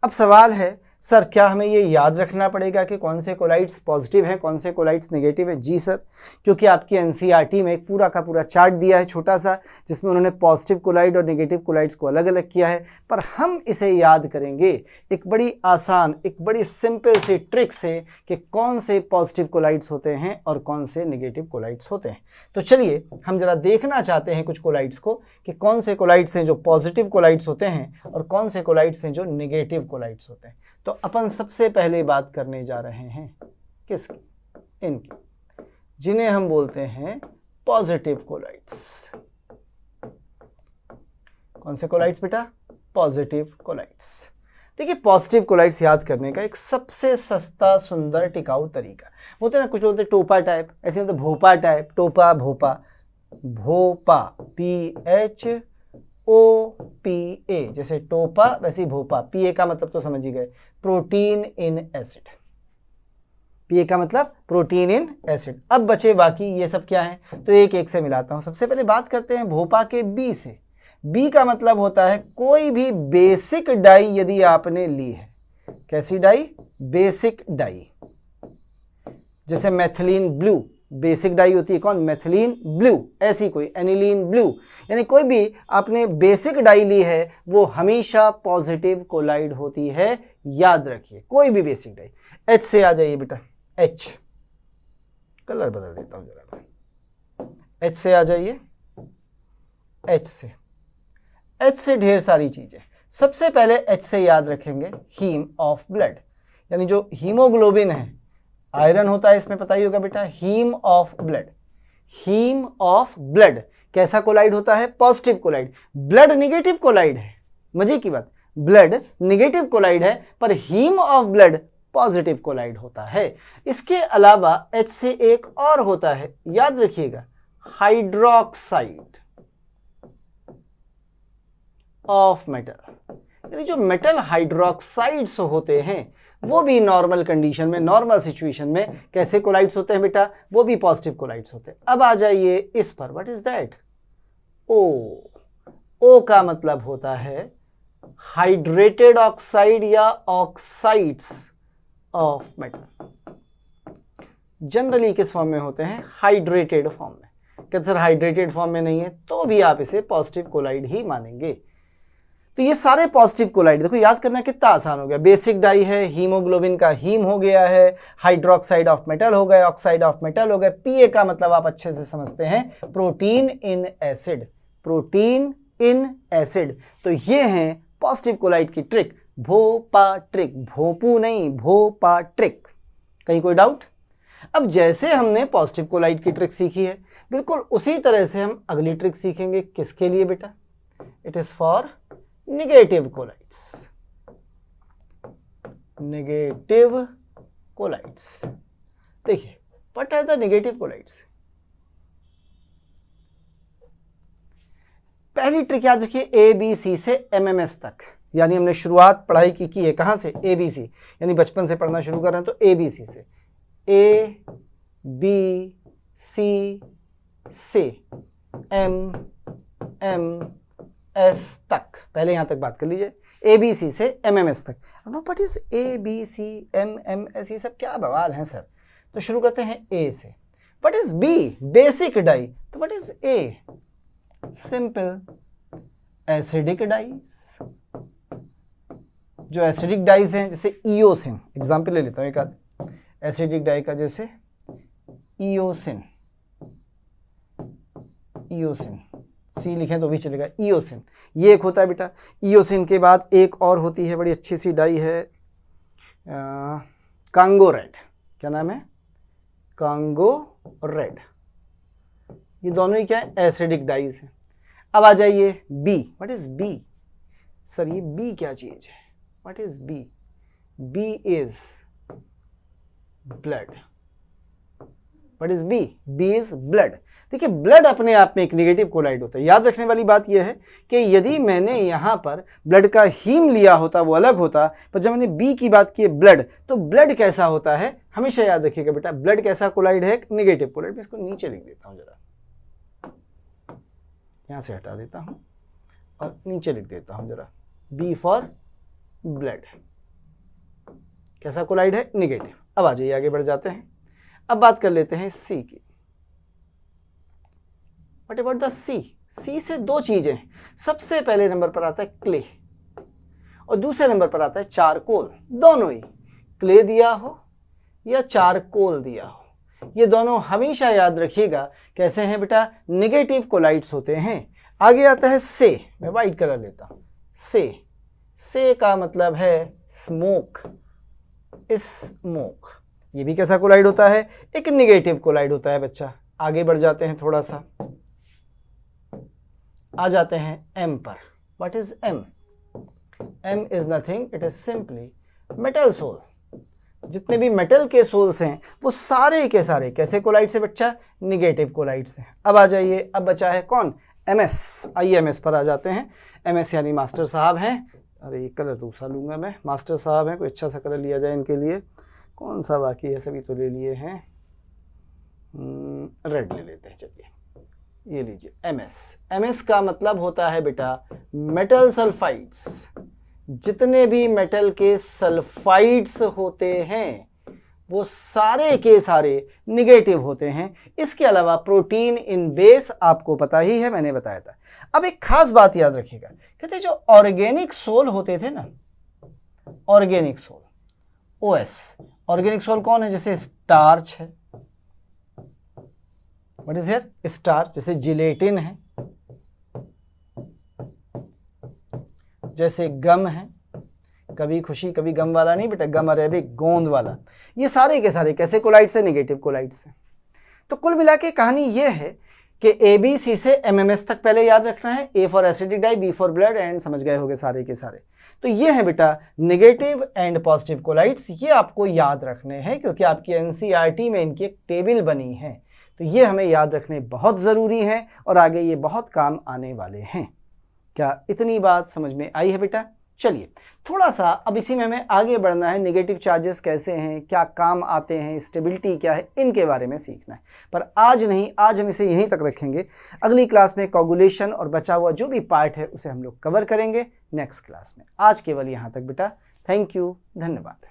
अब सवाल है सर क्या हमें ये याद रखना पड़ेगा कि कौन से कोलाइड्स पॉजिटिव हैं, कौन से कोलाइड्स नेगेटिव हैं? जी सर, क्योंकि आपकी एनसीईआरटी में एक पूरा का पूरा चार्ट दिया है छोटा सा, जिसमें उन्होंने पॉजिटिव कोलाइड और नेगेटिव कोलाइड्स को अलग अलग किया है। पर हम इसे याद करेंगे एक बड़ी आसान, एक बड़ी सिंपल सी ट्रिक से कि कौन से पॉजिटिव कोलाइड्स होते हैं और कौन से नेगेटिव कोलाइड्स होते हैं। तो चलिए हम जरा देखना चाहते हैं कुछ कोलाइड्स को कि कौन से कोलाइड्स हैं जो पॉजिटिव कोलाइड्स होते हैं और कौन से कोलाइड्स हैं जो नेगेटिव कोलाइड्स होते हैं। तो अपन सबसे पहले बात करने जा रहे हैं किसकी? इनकी, जिन्हें हम बोलते हैं पॉजिटिव कोलाइड्स। कौन से कोलाइड्स बेटा? Positive colloids. देखिए पॉजिटिव कोलाइड्स याद करने का एक सबसे सस्ता, सुंदर, टिकाऊ तरीका बोलते हैं ना, कुछ लोग होते हैं टोपा टाइप, ऐसे मतलब भोपा टाइप, टोपा, भोपा, भोपा, PHOPA, जैसे टोपा वैसे भोपा। PA का मतलब तो समझ ही गए, प्रोटीन इन एसिड। PA का मतलब प्रोटीन इन एसिड। अब बचे बाकी ये सब क्या है, तो एक एक से मिलाता हूं। सबसे पहले बात करते हैं भोपा के B से। B का मतलब होता है कोई भी बेसिक डाई यदि आपने ली है। कैसी डाई? Basic dye. जैसे मेथिलीन ब्लू बेसिक डाई होती है, कौन? Methylene blue. ऐसी कोई एनिलीन ब्लू, यानी कोई भी आपने बेसिक डाई ली है वो हमेशा पॉजिटिव कोलाइड होती है, याद रखिए। कोई भी बेसिक डाई। H से आ जाइए बेटा, H, कलर बदल देता हूं जरा। H से आ जाइए, H से ढेर सारी चीजें। सबसे पहले H से याद रखेंगे हीम ऑफ ब्लड, यानी जो हीमोग्लोबिन है, आयरन होता है इसमें, पता ही होगा बेटा। Haem of blood, haem of blood कैसा कोलाइड होता है? Positive colloid. Blood negative colloid है, मजे की बात, ब्लड नेगेटिव कोलाइड है, पर haem of blood positive colloid होता है। इसके अलावा H से एक और होता है, याद रखिएगा, हाइड्रोक्साइड ऑफ मेटल, यानी जो मेटल हाइड्रोक्साइड्स होते हैं वो भी नॉर्मल कंडीशन में, नॉर्मल सिचुएशन में कैसे कोलाइड्स होते हैं बेटा? वो भी पॉजिटिव कोलाइड्स होते हैं। अब आ जाइए इस पर, व्हाट इज दैट? O का मतलब होता है हाइड्रेटेड ऑक्साइड या ऑक्साइड्स ऑफ मेटल। जनरली किस फॉर्म में होते हैं? हाइड्रेटेड फॉर्म में। क्या सर हाइड्रेटेड फॉर्म में नहीं है? तो भी आप इसे पॉजिटिव कोलाइड ही मानेंगे। तो ये सारे पॉजिटिव कोलाइड देखो, याद करना कितना आसान हो गया। बेसिक डाई है, हीमोग्लोबिन का हीम हो गया है, हाइड्रोक्साइड ऑफ मेटल हो गए, ऑक्साइड ऑफ मेटल हो गए। PA का मतलब आप अच्छे से समझते हैं, protein in acid, protein in acid. तो ये हैं पॉजिटिव कोलाइड की ट्रिक, भोपा ट्रिक, भोपू नहीं, भोपा ट्रिक। कहीं कोई डाउट? अब जैसे हमने पॉजिटिव कोलाइड की ट्रिक सीखी है, बिल्कुल उसी तरह से हम अगली ट्रिक सीखेंगे। किसके लिए बेटा? It is for negative colloids, negative colloids. देखिए what are the negative colloids. पहली ट्रिक याद रखिए, ABC से MMS तक, यानी हमने शुरुआत पढ़ाई की है कहां से? ABC, यानी बचपन से पढ़ना शुरू कर रहे हैं तो ABC से, ABC से MMS तक, पहले यहां तक बात कर लीजिए। ABC से MMS तक। अब व्हाट इज ABC, MMS, ये सब क्या बवाल हैं सर? तो शुरू करते हैं A से। What is B? Basic dye. तो what is A? Simple acidic dyes. जो एसिडिक डाइज हैं, जैसे ईओसिन, एग्जाम्पल ले लेता हूं एक आध एसिडिक डाई का, जैसे ईओसिन, ईओसिन, सी लिखें तो भी चलेगा, ईओसिन, ये एक होता है बेटा। ईओसिन के बाद एक और होती है, बड़ी अच्छी सी डाई है, कांगो रेड। क्या नाम है? Congo red. ये दोनों ही क्या है? एसिडिक डाइज हैं। अब आ जाइए B. What is B? Sir ये बी क्या चीज है? What is B? B is blood. What is B? B is blood. देखिए ब्लड अपने आप में एक नेगेटिव कोलाइड होता है। याद रखने वाली बात यह है कि यदि मैंने यहाँ पर ब्लड का हीम लिया होता वो अलग होता, पर जब मैंने बी की बात की है ब्लड, तो ब्लड कैसा होता है हमेशा याद रखिएगा बेटा, ब्लड कैसा कोलाइड है? Negative colloid. मैं इसको नीचे लिख देता हूँ जरा, यहाँ से हटा देता हूँ और नीचे लिख देता हूँ जरा, बी फॉर ब्लड। कैसा कोलाइड है? नेगेटिव। अब आ जाइए आगे बढ़ जाते हैं। अब बात कर लेते हैं सी की। व्हाट अबाउट द सी? सी से दो चीजें, सबसे पहले नंबर पर आता है क्ले और दूसरे नंबर पर आता है चारकोल। दोनों ही, क्ले दिया हो या चारकोल दिया हो, ये दोनों हमेशा याद रखिएगा कैसे हैं बेटा? नेगेटिव कोलाइड्स होते हैं। आगे आता है से, मैं वाइट कलर लेता हूं। से का मतलब है स्मोक, स्मोक। ये भी कैसा कोलाइड होता है? एक नेगेटिव कोलाइड होता है बच्चा। आगे बढ़ जाते हैं थोड़ा सा, आ जाते हैं एम पर। What is M? M is nothing, it is simply metal sol. जितने भी मेटल के सोल्स हैं वो सारे के सारे कैसे कोलाइड्स हैं बच्चा? नेगेटिव कोलाइड्स हैं। अब आ जाइए, अब बचा है कौन? एमएस। आइए एमएस पर आ जाते हैं। एमएस यानी मास्टर साहब हैं। अरे ये कलर दूसरा लूंगा मैं, मास्टर साहब हैं, कोई अच्छा सा कलर लिया जाए इनके लिए। कौन सा बाकी है? सभी तो ले लिए हैं, रेड ले लेते हैं। चलिए ये लीजिए एमएस। एमएस का मतलब होता है बेटा मेटल सल्फाइड्स। जितने भी मेटल के सल्फाइड्स होते हैं वो सारे के सारे नेगेटिव होते हैं। इसके अलावा प्रोटीन इन बेस आपको पता ही है, मैंने बताया था। अब एक खास बात याद रखिएगा, कहते हैं जो ऑर्गेनिक सोल होते थे ना, organic sol, OS. Organic sol कौन है? जैसे स्टार्च है, व्हाट इज हियर? स्टार्च। जैसे जिलेटिन है, जैसे गम है, कभी खुशी कभी गम वाला नहीं बेटा, गम अरेबिक, गोंद वाला। ये सारे के सारे कैसे कोलाइड्स हैं? नेगेटिव कोलाइड्स हैं। तो कुल मिला के कहानी ये है कि ए बी सी से एमएमएस तक पहले याद रखना है। A for acidic dye, B for blood, and समझ गए होंगे सारे के सारे। तो ये है बेटा नेगेटिव एंड पॉजिटिव कोलाइड्स। ये आपको याद रखने हैं क्योंकि आपकी एनसीईआरटी में इनकी एक टेबल बनी है। तो ये हमें याद रखने बहुत ज़रूरी है और आगे ये बहुत काम आने वाले हैं। क्या इतनी बात समझ में आई है बेटा? चलिए थोड़ा सा अब इसी में हमें आगे बढ़ना है। नेगेटिव चार्जेस कैसे हैं, क्या काम आते हैं, स्टेबिलिटी क्या है, इनके बारे में सीखना है। पर आज नहीं, आज हम इसे यहीं तक रखेंगे। अगली क्लास में कोगुलेशन और बचा हुआ जो भी पार्ट है उसे हम लोग कवर करेंगे नेक्स्ट क्लास में। आज केवल यहाँ तक बेटा। थैंक यू, धन्यवाद।